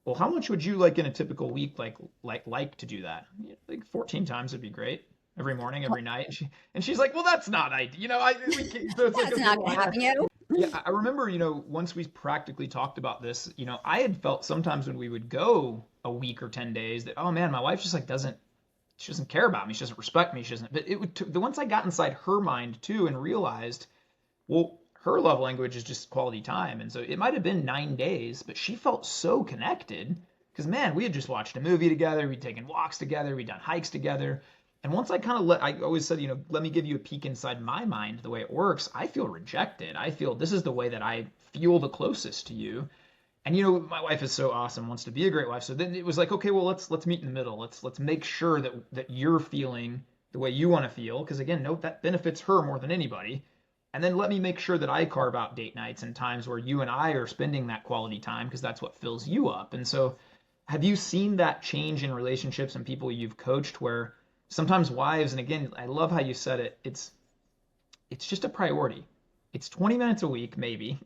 well, how much would you like in a typical week, like to do that? Like 14 times would be great. Every morning, every night. And she's like, well, that's not ideal. So it's That's not going to happen, Yeah, I remember, once we practically talked about this, I had felt sometimes when we would go a week or 10 days that, oh man, my wife just she doesn't care about me. She doesn't respect me. But once I got inside her mind too and realized, well, her love language is just quality time. And so it might have been 9 days, but she felt so connected because, man, we had just watched a movie together. We'd taken walks together. We'd done hikes together. And once I I always said, let me give you a peek inside my mind, the way it works. I feel rejected. I feel this is the way that I feel the closest to you. And my wife is so awesome, wants to be a great wife. So then it was like, okay, well, let's meet in the middle. Let's make sure that you're feeling the way you want to feel. Because again, note that benefits her more than anybody. And then let me make sure that I carve out date nights and times where you and I are spending that quality time, because that's what fills you up. And so have you seen that change in relationships and people you've coached where sometimes wives, and again, I love how you said it, it's just a priority. It's 20 minutes a week, maybe.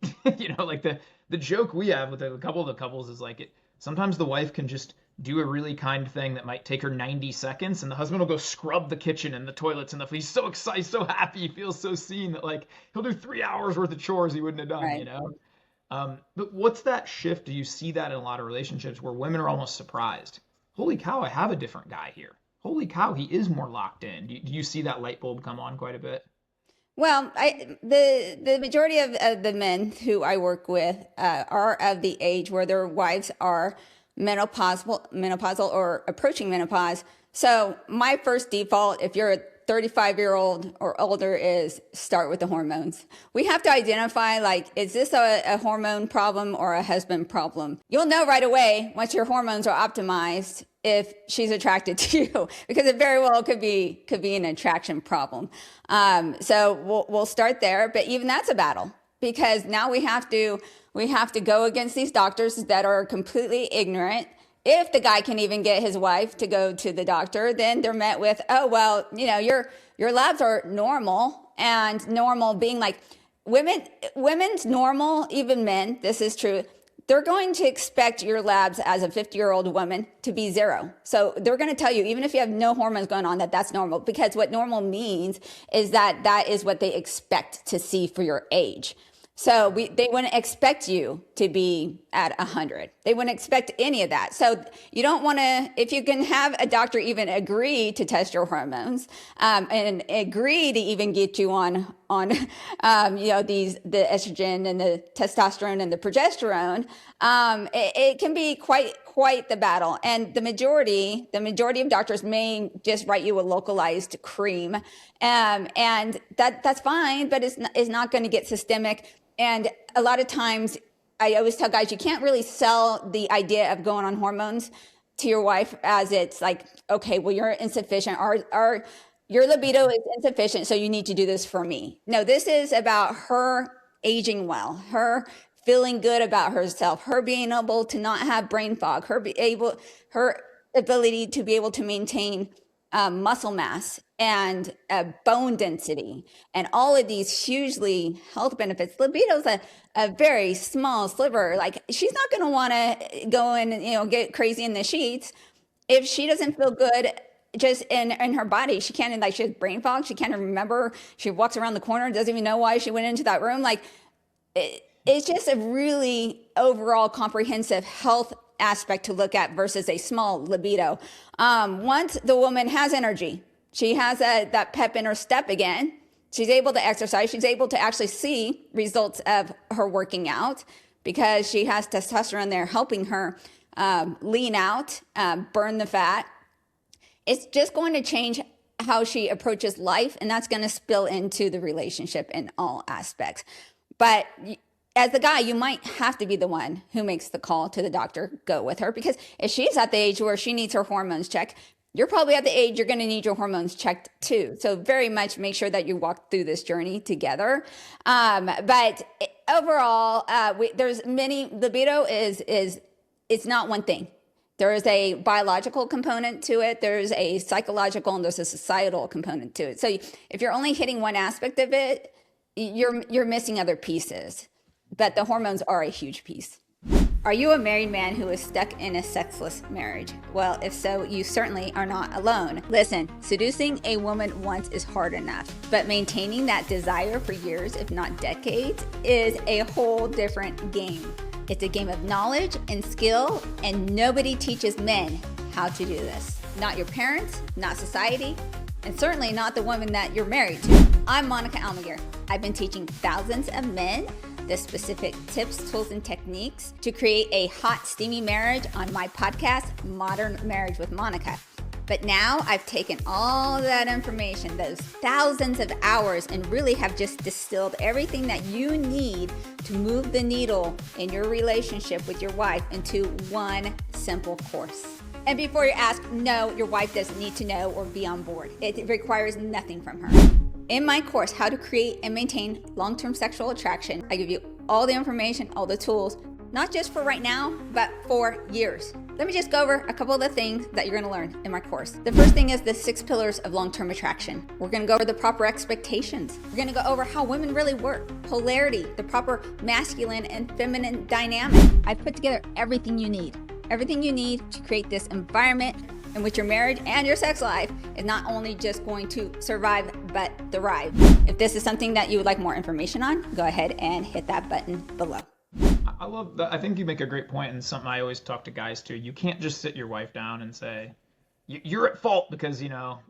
Like the joke we have with a couple of the couples is like sometimes the wife can just do a really kind thing that might take her 90 seconds, and the husband will go scrub the kitchen and the toilets and he's so excited, so happy, he feels so seen that like he'll do 3 hours worth of chores he wouldn't have done, Right. But what's that shift? Do you see that in a lot of relationships where women are almost surprised? Holy cow, I have a different guy here. Holy cow, he is more locked in. Do you see that light bulb come on quite a bit? Well, the majority of the men who I work with are of the age where their wives are menopausal or approaching menopause. So my first default, if you're a 35-year-old or older, is start with the hormones. We have to identify, like, is this a hormone problem or a husband problem? You'll know right away once your hormones are optimized if she's attracted to you, because it very well could be an attraction problem. So we'll start there, but even that's a battle, because now we have to go against these doctors that are completely ignorant. If the guy can even get his wife to go to the doctor, then they're met with, oh well, your labs are normal, and normal being like women's normal, even men, this is true. They're going to expect your labs as a 50-year-old woman to be zero. So they're going to tell you, even if you have no hormones going on, that that's normal, because what normal means is that that is what they expect to see for your age. So they wouldn't expect you to be at 100. They wouldn't expect any of that. So you don't want to, if you can have a doctor even agree to test your hormones, and agree to even get you on the estrogen and the testosterone and the progesterone, it can be quite the battle. And the majority of doctors may just write you a localized cream, and that's fine, but it's not going to get systemic. And a lot of times, I always tell guys, you can't really sell the idea of going on hormones to your wife as it's like, okay, well, you're insufficient, or your libido is insufficient, so you need to do this for me. No, this is about her aging well, her feeling good about herself, her being able to not have brain fog, her ability to be able to maintain muscle mass and bone density, and all of these hugely health benefits. Libido's a very small sliver. Like, she's not going to want to go and get crazy in the sheets if she doesn't feel good just in her body. She can't, like, she has brain fog. She can't remember. She walks around the corner and doesn't even know why she went into that room. Like, it's just a really overall comprehensive health aspect to look at versus a small libido. Once the woman has energy, she has that pep in her step again, she's able to exercise, she's able to actually see results of her working out, because she has testosterone there helping her lean out, burn the fat. It's just going to change how she approaches life, and that's going to spill into the relationship in all aspects. But as the guy, you might have to be the one who makes the call to the doctor, go with her, because if she's at the age where she needs her hormones checked, you're probably at the age you're going to need your hormones checked too. So very much make sure that you walk through this journey together. But overall, there's many, libido it's not one thing. There is a biological component to it. There's a psychological, and there's a societal component to it. So if you're only hitting one aspect of it, you're missing other pieces. But the hormones are a huge piece. Are you a married man who is stuck in a sexless marriage? Well, if so, you certainly are not alone. Listen, seducing a woman once is hard enough, but maintaining that desire for years, if not decades, is a whole different game. It's a game of knowledge and skill, and nobody teaches men how to do this. Not your parents, not society, and certainly not the woman that you're married to. I'm Monica Almaguer. I've been teaching thousands of men the specific tips, tools, and techniques to create a hot, steamy marriage on my podcast, Modern Marriage with Monica. But now I've taken all that information, those thousands of hours, and really have just distilled everything that you need to move the needle in your relationship with your wife into one simple course. And before you ask, no, your wife doesn't need to know or be on board. It requires nothing from her. In my course, How to Create and Maintain Long-Term Sexual Attraction, I give you all the information, all the tools, not just for right now, but for years. Let me just go over a couple of the things that you're gonna learn in my course. The first thing is the 6 pillars of long-term attraction. We're gonna go over the proper expectations. We're gonna go over how women really work, polarity, the proper masculine and feminine dynamic. I've put together everything you need to create this environment in which your marriage and your sex life is not only just going to survive, but thrive. If this is something that you would like more information on, go ahead and hit that button below. I love that. I think you make a great point, and something I always talk to guys too. You can't just sit your wife down and say, you're at fault because,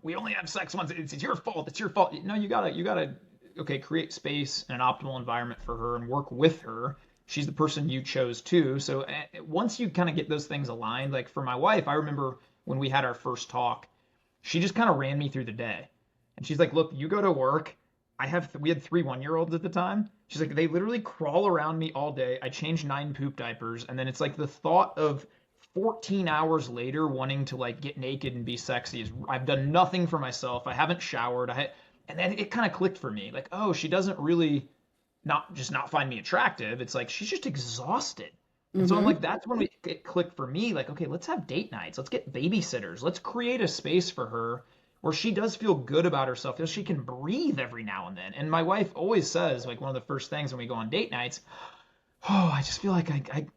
we only have sex once. It's your fault. It's your fault. No, you gotta, okay, create space and an optimal environment for her and work with her. She's the person you chose too. So once you kind of get those things aligned, like for my wife, I remember when we had our first talk, she just kind of ran me through the day. And she's like, look, you go to work. We had 3 1-year-olds at the time. She's like, they literally crawl around me all day. I change 9 poop diapers. And then it's like the thought of 14 hours later wanting to like get naked and be sexy is I've done nothing for myself. I haven't showered. And then it kind of clicked for me. Like, oh, she doesn't really not find me attractive. It's like she's just exhausted. And so I'm Mm-hmm. like, that's when it clicked for me. Like, okay, let's have date nights. Let's get babysitters. Let's create a space for her where she does feel good about herself, that she can breathe every now and then. And my wife always says, like, one of the first things when we go on date nights, oh, I just feel like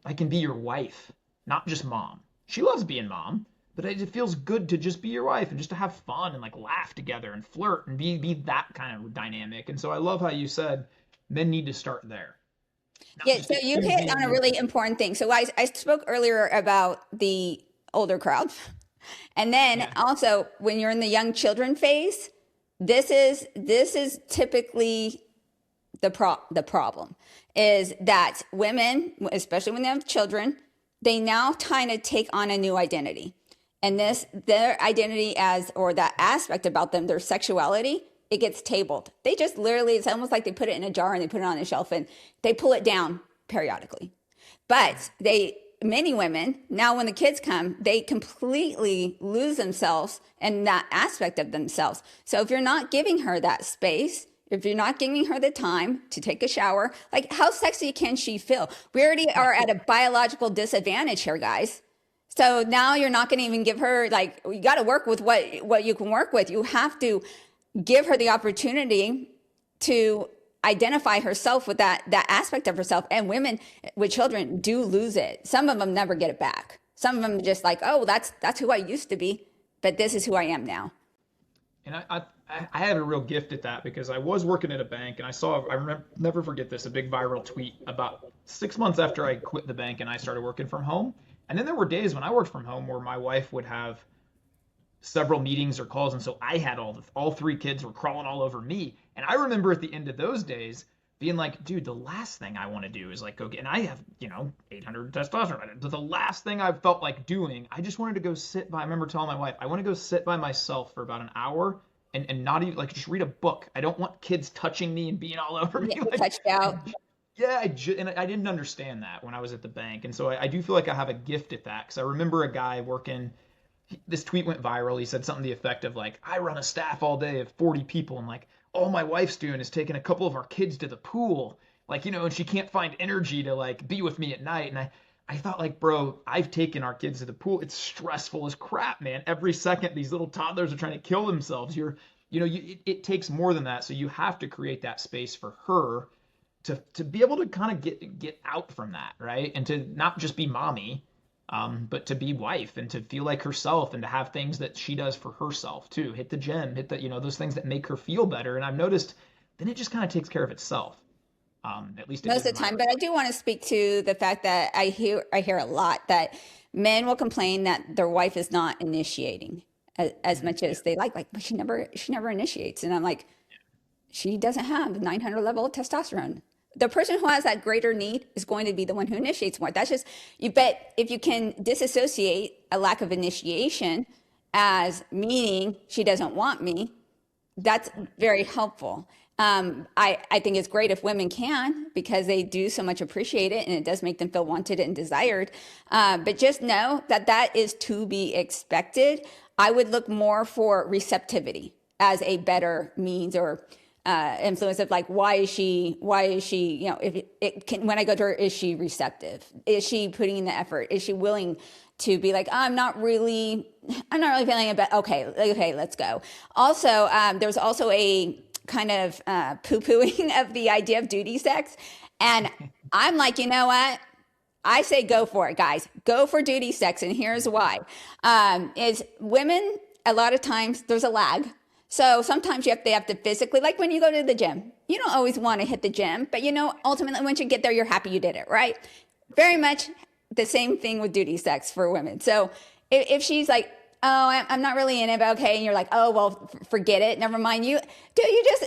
I can be your wife, not just mom. She loves being mom, but it feels good to just be your wife and just to have fun and like laugh together and flirt and be that kind of dynamic. And so I love how you said men need to start there, not Yeah, just so you accuse hit me of on a being. really important thing. So I spoke earlier about the older crowd. And then Yeah. also when you're in the young children phase, this is typically the problem is that women, especially when they have children, they now kind of take on a new identity. And this their identity as or that aspect about them, their sexuality, it gets tabled. They just literally, it's almost like they put it in a jar and they put it on a shelf and they pull it down periodically. But they many women, now when the kids come, they completely lose themselves and that aspect of themselves. So if you're not giving her that space, if you're not giving her the time to take a shower, like how sexy can she feel? We already are at a biological disadvantage here, guys. So now you're not going to even give her like you got to work with what you can work with. You have to give her the opportunity to identify herself with that aspect of herself. And women with children do lose it. Some of them never get it back. Some of them just like, oh, that's who I used to be, but this is who I am now. And I had a real gift at that because I was working at a bank and I remember never forget this, a big viral tweet about 6 months after I quit the bank and I started working from home. And then there were days when I worked from home where my wife would have several meetings or calls, and so I had all three kids were crawling all over me. And I remember at the end of those days being like, dude, the last thing I want to do is like go get, and I have 800 testosterone. The last thing I felt like doing, I just wanted to go sit by. I remember telling my wife, I want to go sit by myself for about an hour and not even like just read a book. I don't want kids touching me and being all over me. Yeah, Like, touched out. yeah, and I didn't understand that when I was at the bank, and so I do feel like I have a gift at that because I remember a guy working. This tweet went viral. He said something to the effect of like, I run a staff all day of 40 people, and like all my wife's doing is taking a couple of our kids to the pool, like and she can't find energy to like be with me at night. And I thought like, bro, I've taken our kids to the pool. It's stressful as crap, man. Every second these little toddlers are trying to kill themselves. It takes more than that. So you have to create that space for her to be able to kind of get out from that, right? And to not just be mommy, but to be wife and to feel like herself and to have things that she does for herself too. Hit the gym, hit the those things that make her feel better. And I've noticed then it just kind of takes care of itself. At least it Most did in of the my time. But I relationship. do want to speak to the fact that I hear a lot that men will complain that their wife is not initiating as much Yeah, as they like, but she never initiates. And I'm like, she doesn't have 900 level of testosterone. The person who has that greater need is going to be the one who initiates more. That's just you bet if you can disassociate a lack of initiation as meaning she doesn't want me, that's very helpful. I think it's great if women can because they do so much appreciate it and it does make them feel wanted and desired. But just know that that is to be expected. I would look more for receptivity as a better means or influence of like why is she if it can when I go to her, is she receptive, is she putting in the effort, is she willing to be like, oh, I'm not really feeling it, but okay, let's go. Also, there's also a kind of poo-pooing of the idea of duty sex. And I'm like, you know what? I say go for it, guys. Go for duty sex. And here's why. Is women, a lot of times there's a lag. So sometimes they have to physically, like when you go to the gym, you don't always want to hit the gym, but ultimately once you get there, you're happy you did it, right? Very much the same thing with duty sex for women. So if she's like, oh, I'm not really in it, but okay, and you're like, oh, well, forget it, never mind. Dude,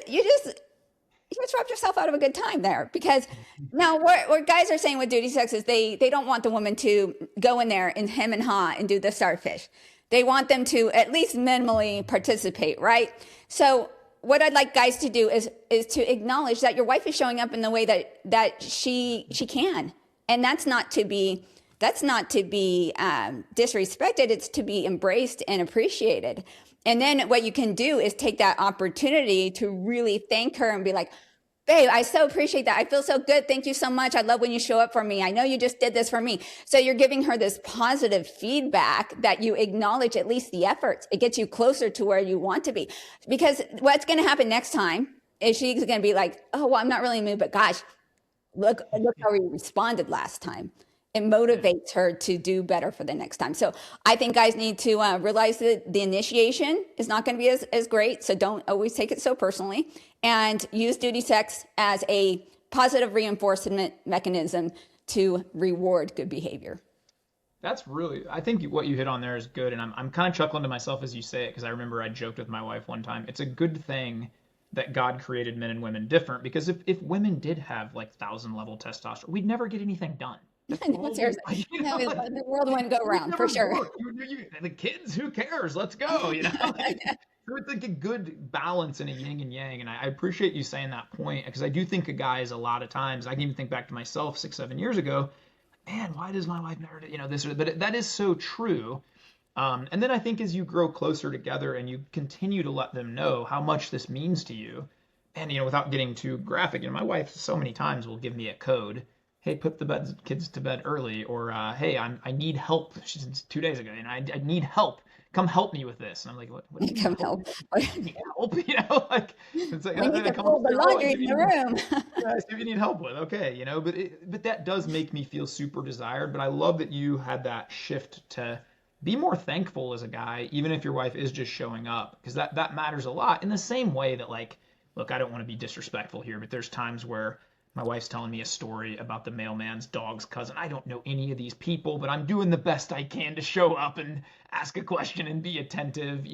you just robbed yourself out of a good time there because now what guys are saying with duty sex is they don't want the woman to go in there and hem and haw and do the starfish. They want them to at least minimally participate, right? So what I'd like guys to do is to acknowledge that your wife is showing up in the way that she can, and that's not to be That's not to be disrespected. It's to be embraced and appreciated. And then what you can do is take that opportunity to really thank her and be like, babe, I so appreciate that. I feel so good. Thank you so much. I love when you show up for me. I know you just did this for me. So you're giving her this positive feedback that you acknowledge at least the efforts. It gets you closer to where you want to be. Because what's going to happen next time is she's going to be like, oh, well, I'm not really in the mood, but gosh, look how we responded last time. It motivates her to do better for the next time. So I think guys need to realize that the initiation is not going to be as great. So don't always take it so personally, and use duty sex as a positive reinforcement mechanism to reward good behavior. That's really, I think what you hit on there is good. And I'm kind of chuckling to myself as you say it, because I remember I joked with my wife one time. It's a good thing that God created men and women different, because if women did have like 1,000 level testosterone, we'd never get anything done. No, seriously. No, the world wouldn't go round for sure. The kids, who cares? Let's go. Like, so it's like a good balance in a yin and yang. And I appreciate you saying that point, because I do think of guys a lot of times. I can even think back to myself 6-7 years ago. Man, why does my wife never, this? But that is so true. And then I think as you grow closer together and you continue to let them know how much this means to you, and without getting too graphic, my wife so many times will give me a code. Hey, put the kids to bed early, or hey, I need help. She said 2 days ago, I need help. Come help me with this. And I'm like, what do you Come help. need help? Like, it's like, we need to fold the laundry in the room. Yeah, if you need help with, okay, but that does make me feel super desired. But I love that you had that shift to be more thankful as a guy, even if your wife is just showing up, because that matters a lot. In the same way that, like, look, I don't want to be disrespectful here, but there's times where my wife's telling me a story about the mailman's dog's cousin. I don't know any of these people, but I'm doing the best I can to show up and ask a question and be attentive.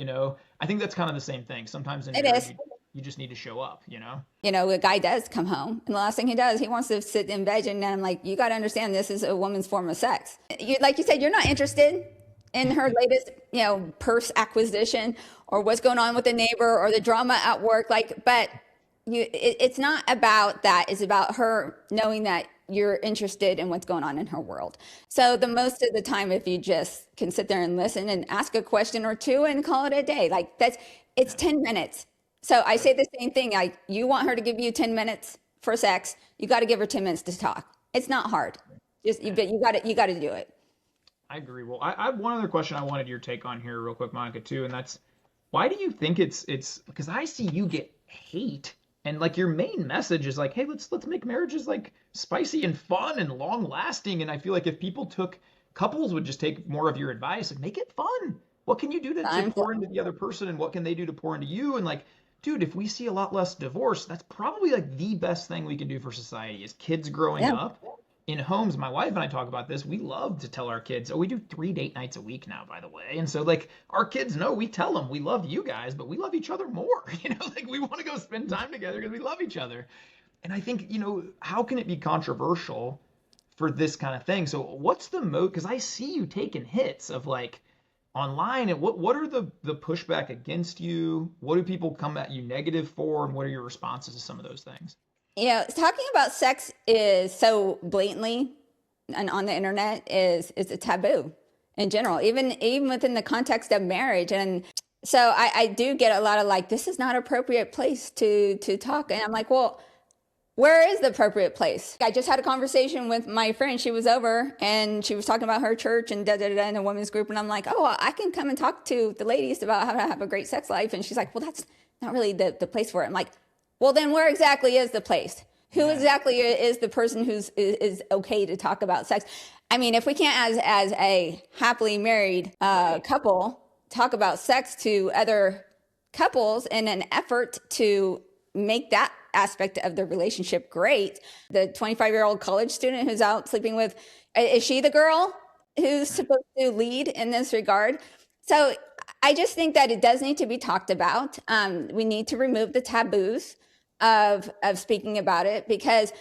I think that's kind of the same thing. Sometimes in marriage, you just need to show up. A guy does come home, and the last thing he does, he wants to sit in bed, and I'm like, you got to understand, this is a woman's form of sex. Like you said, you're not interested in her latest, purse acquisition, or what's going on with the neighbor, or the drama at work. But it's not about that. It's about her knowing that you're interested in what's going on in her world. So the most of the time, if you just can sit there and listen and ask a question or two and call it a day, it's 10 minutes. So I say the same thing. Like, you want her to give you 10 minutes for sex, you got to give her 10 minutes to talk. It's not hard. But you got to do it. I agree. Well, I have one other question I wanted your take on here real quick, Monica, too. And that's, why do you think it's because I see you get hate, and like your main message is like, hey, let's make marriages like spicy and fun and long lasting. And I feel like if couples would just take more of your advice and make it fun. What can you do to pour into the other person, and what can they do to pour into you? And like, dude, if we see a lot less divorce, that's probably like the best thing we can do for society, is kids growing up in homes. My wife and I talk about this. We love to tell our kids, we do 3 date nights a week now, by the way. And so like, our kids know, we tell them we love you guys, but we love each other more. Like, we want to go spend time together because we love each other. And I think, how can it be controversial for this kind of thing? So what's the because I see you taking hits of like online, and what are the pushback against you? What do people come at you negative for? And what are your responses to some of those things? Talking about sex is so blatantly and on the internet is a taboo in general, even within the context of marriage. And so I do get a lot of like, this is not appropriate place to talk. And I'm like, well, where is the appropriate place? I just had a conversation with my friend. She was over and she was talking about her church and in a women's group. And I'm like, oh, I can come and talk to the ladies about how to have a great sex life. And she's like, well, that's not really the place for it. I'm like, well, then where exactly is the place? Who exactly is the person who's is okay to talk about sex? I mean, if we can't, as a happily married couple, talk about sex to other couples in an effort to make that aspect of the relationship great. The 25-year-old college student who's out sleeping with, is she the girl who's supposed to lead in this regard? So I just think that it does need to be talked about. We need to remove the taboos of speaking about it, because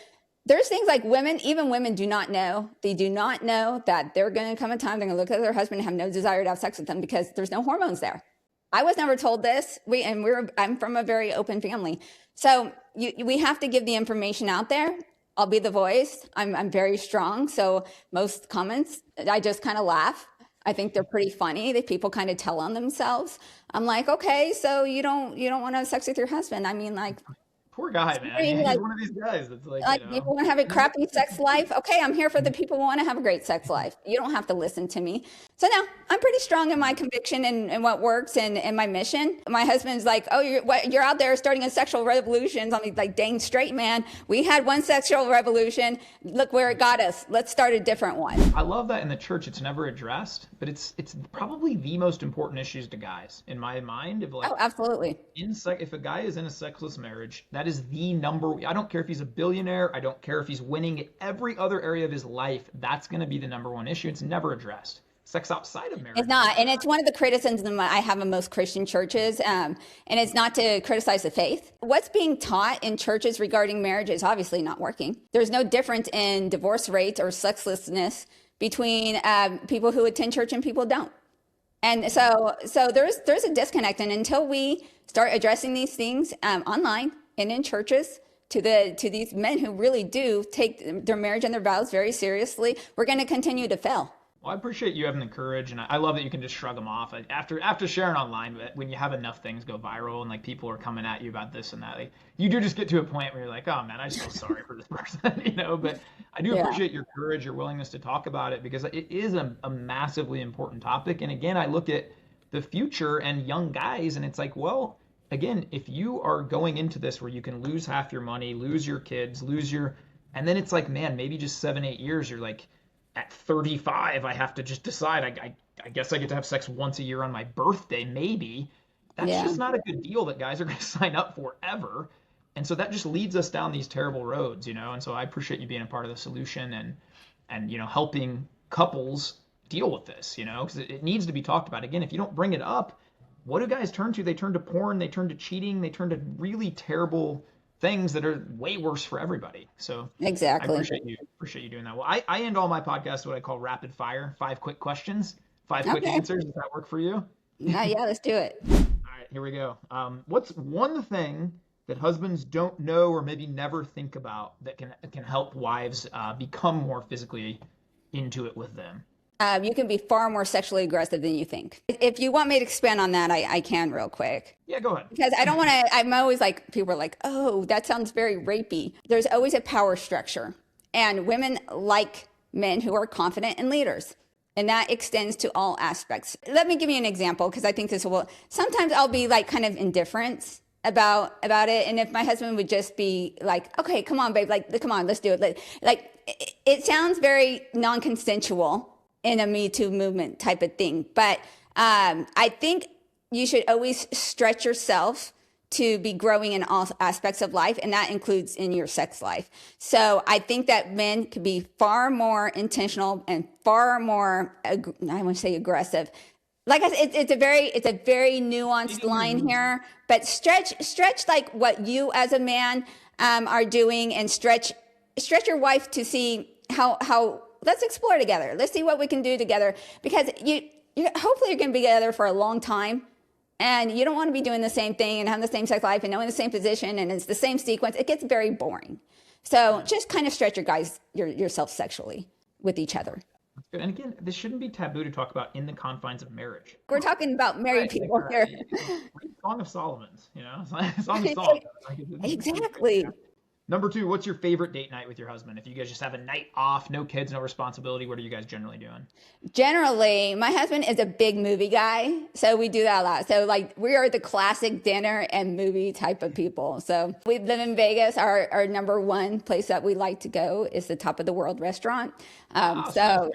there's things like even women do not know. They do not know that they're going to come a time they're going to look at their husband and have no desire to have sex with them because there's no hormones there. I was never told this. I'm from a very open family. So we have to give the information out there. I'll be the voice. I'm very strong. So most comments, I just kind of laugh. I think they're pretty funny that people kind of tell on themselves. I'm like, okay, so you don't want to have sex with your husband. I mean, like, Poor guy, man. sorry, He's one of these guys that's like, like people want to have a crappy sex life. Okay, I'm here for the people who want to have a great sex life. You don't have to listen to me. So now I'm pretty strong in my conviction and what works and my mission. My husband's like, oh, you're out there starting a sexual revolution. I'm like, dang straight, man. We had one sexual revolution. Look where it got us. Let's start a different one. I love that in the church it's never addressed, but it's probably the most important issues to guys in my mind. Of like, Oh, absolutely. if a guy is in a sexless marriage, that is the number. I don't care if he's a billionaire. I don't care if he's winning every other area of his life. That's going to be the number one issue. It's never addressed. Sex outside of marriage. It's not, and it's one of the criticisms I have in most Christian churches, and it's not to criticize the faith. What's being taught in churches regarding marriage is obviously not working. There's no difference in divorce rates or sexlessness between people who attend church and people who don't. And so there's a disconnect, and until we start addressing these things online and in churches to these men who really do take their marriage and their vows very seriously, we're going to continue to fail. Well, I appreciate you having the courage, and I love that you can just shrug them off after sharing online. But when you have enough things go viral and like people are coming at you about this and that, like you do just get to a point where you're like, oh man, I just feel sorry for this person, you know. But I do Yeah. appreciate your courage, your willingness to talk about it because it is a massively important topic. And again, I look at the future and young guys, and it's like, well, again, if you are going into this where you can lose half your money, lose your kids, and then it's like, man, maybe just 7, 8 years, you're like at 35, I have to just decide. I guess I get to have sex once a year on my birthday, maybe. That's Yeah. just not a good deal that guys are going to sign up for ever. And so that just leads us down these terrible roads, you know. And so I appreciate you being a part of the solution and helping couples deal with this, because it needs to be talked about. Again, if you don't bring it up, what do guys turn to? They turn to porn, they turn to cheating, they turn to really terrible things that are way worse for everybody. So I Exactly. appreciate you doing that. Well, I end all my podcasts what I call rapid fire, 5 quick questions, 5 quick Okay. answers. Does that work for you? Yeah, let's do it. All right, here we go. What's one thing that husbands don't know or maybe never think about that can help wives become more physically into it with them? You can be far more sexually aggressive than you think. If you want me to expand on that, I can real quick. Yeah, go ahead. Because I don't want to, I'm always like, people are like, oh, that sounds very rapey. There's always a power structure. And women like men who are confident and leaders. And that extends to all aspects. Let me give you an example, because I think this will, sometimes I'll be like kind of indifferent about it. And if my husband would just be like, okay, come on, babe, like, come on, let's do it. Like it sounds very non-consensual in a Me Too movement type of thing. But I think you should always stretch yourself to be growing in all aspects of life, and that includes in your sex life. So I think that men could be far more intentional and far more, I want to say aggressive. Like I said, it's a very nuanced line here, but stretch like what you as a man are doing, and stretch your wife to see how let's explore together. Let's see what we can do together, because you hopefully you're going to be together for a long time, and you don't want to be doing the same thing and having the same sex life and knowing the same position and it's the same sequence. It gets very boring. So just kind of stretch yourself sexually with each other. That's good. And again, this shouldn't be taboo to talk about in the confines of marriage. We're talking about married people here. Song of Solomon's, Song of Songs. Exactly. Number 2, what's your favorite date night with your husband? If you guys just have a night off, no kids, no responsibility, what are you guys generally doing? Generally, my husband is a big movie guy, so we do that a lot. So like we are the classic dinner and movie type of people. So we live in Vegas. Our number one place that we like to go is the Top of the World restaurant. So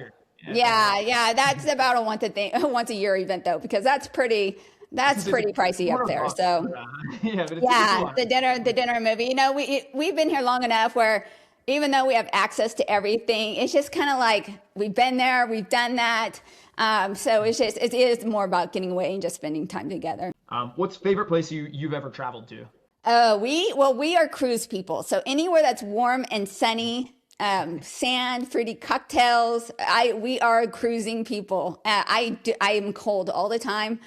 yeah, that's about a once a year event though, because that's pretty pricey up there. So but the dinner movie. We've been here long enough where even though we have access to everything, it's just kind of like we've been there, we've done that. So it is more about getting away and just spending time together. What's favorite place you've ever traveled to? We are cruise people. So anywhere that's warm and sunny, sand, fruity cocktails. We are cruising people. I am cold all the time.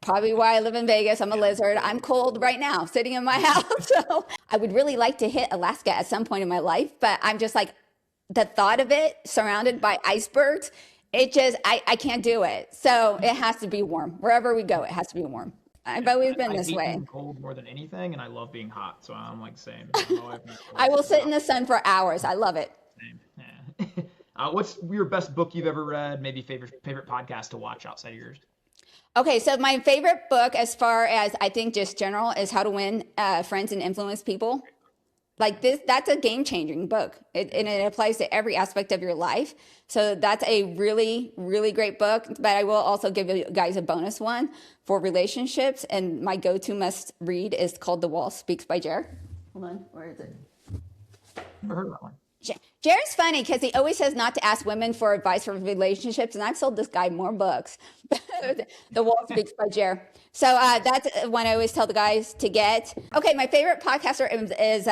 Probably why I live in Vegas. I'm a lizard. I'm cold right now, sitting in my house. So I would really like to hit Alaska at some point in my life, but I'm just like, the thought of it surrounded by icebergs, it just, I can't do it. So it has to be warm. Wherever we go, it has to be warm. I've Yeah, always been I this hate way. being cold more than anything, and I love being hot. So I'm like same. My wife and I I both will sit in hot. the sun for hours. I love it. Same. Yeah. What's your best book you've ever read? Maybe favorite podcast to watch outside of yours? Okay, so my favorite book, as far as I think just general, is How to Win Friends and Influence People. Like this, that's a game changing book, and it applies to every aspect of your life. So that's a really, really great book. But I will also give you guys a bonus one for relationships. And my go to must read is called The Wall Speaks by Jer. Hold on, where is it? Never heard of that one. Jared's funny because he always says not to ask women for advice for relationships, and I've sold this guy more books. The Wall Speaks by Jared. So that's one I always tell the guys to get. Okay, my favorite podcaster is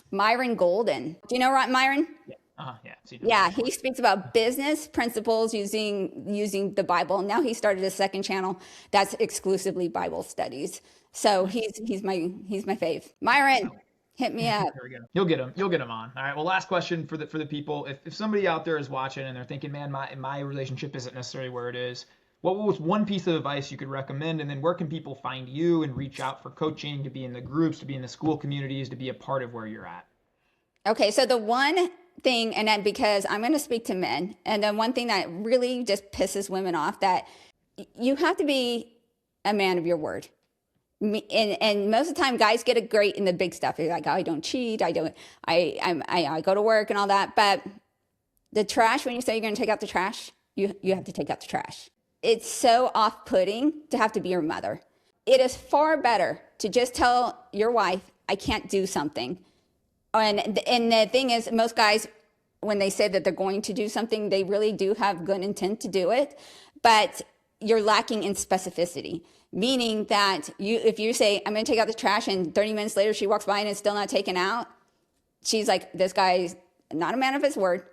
Myron Golden. Do you know Myron? Yeah. Yeah. Seen him Yeah, before. he speaks about business principles using the Bible. Now he started a second channel that's exclusively Bible studies. So Nice. he's my fave. Myron, hit me up. There we go. You'll get him. You'll get him on. All right. Well, last question for the people. If somebody out there is watching and they're thinking, man, my relationship isn't necessarily where it is. What was one piece of advice you could recommend? And then where can people find you and reach out for coaching, to be in the groups, to be in the school communities, to be a part of where you're at? Okay, so the one thing, and then because I'm going to speak to men, and then one thing that really just pisses women off, that you have to be a man of your word. And most of the time, guys get it great in the big stuff. You're like, oh, I don't cheat, I go to work and all that. But the trash, when you say you're going to take out the trash, you have to take out the trash. It's so off-putting to have to be your mother. It is far better to just tell your wife, I can't do something. And the thing is, most guys, when they say that they're going to do something, they really do have good intent to do it, but you're lacking in specificity. Meaning that if you say, I'm going to take out the trash, and 30 minutes later she walks by and it's still not taken out, she's like, this guy's not a man of his word,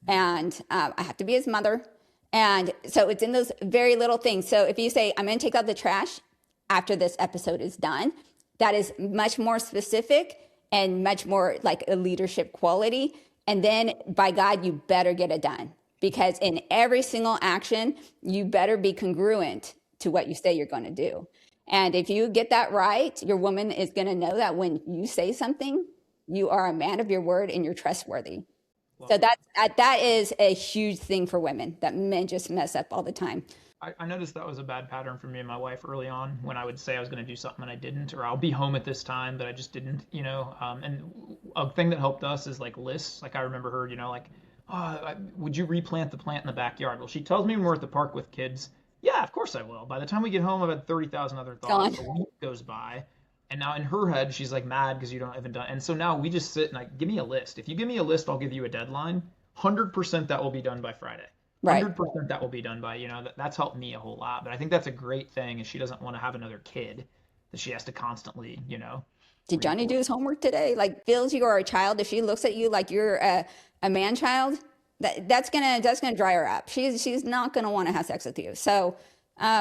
and I have to be his mother. And so it's in those very little things. So if you say, I'm going to take out the trash after this episode is done, that is much more specific and much more like a leadership quality. And then by God, you better get it done, because in every single action, you better be congruent to what you say you're going to do. And if you get that right, your woman is going to know that when you say something, you are a man of your word and you're trustworthy. So Love it. that is a huge thing for women that men just mess up all the time. I noticed that was a bad pattern for me and my wife early on, when I would say I was going to do something and I didn't, or I'll be home at this time, but I just didn't, you know. And a thing that helped us is like lists. Like I remember her, you know, like, oh, would you replant the plant in the backyard? Well, she tells me when we're at the park with kids, yeah, of course I will. By the time we get home, I've had 30,000 other thoughts. Gone. A week goes by. And now in her head, she's like mad because you don't haven't done. And so now we just sit and like, give me a list. If you give me a list, I'll give you a deadline. 100% that will be done by Friday. Right. 100% that will be done by, you know, that's helped me a whole lot. But I think that's a great thing, is she doesn't want to have another kid that she has to constantly, you know, Did Johnny do reinforce. his homework today? Like, feels you are a child. If she looks at you like you're a man child, that's gonna dry her up. She's not gonna want to have sex with you. So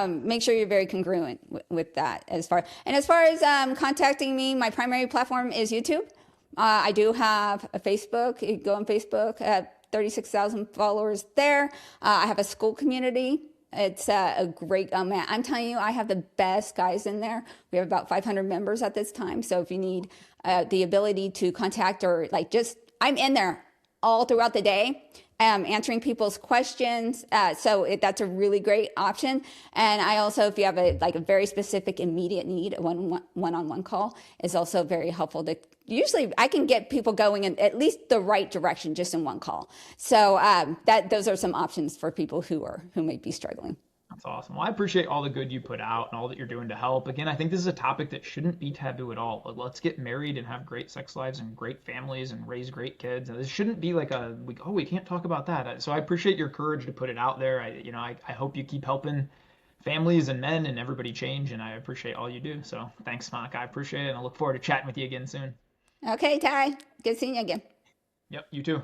make sure you're very congruent with that. As far as contacting me, my primary platform is YouTube. I do have a Facebook. You can go on Facebook at 36,000 followers there. I have a school community. It's a great, man, I'm telling you, I have the best guys in there. We have about 500 members at this time. So if you need the ability to contact, or like just, I'm in there all throughout the day, answering people's questions. That's a really great option. And I also, if you have a very specific immediate need, a one-on-one call is also very helpful. Usually I can get people going in at least the right direction just in one call. So those are some options for people who may be struggling. That's awesome. Well, I appreciate all the good you put out and all that you're doing to help. Again, I think this is a topic that shouldn't be taboo at all. Like, let's get married and have great sex lives and great families and raise great kids. And this shouldn't be like we can't talk about that. So I appreciate your courage to put it out there. I hope you keep helping families and men and everybody change. And I appreciate all you do. So thanks, Monica. I appreciate it. And I look forward to chatting with you again soon. Okay, Ty, good seeing you again. Yep, you too.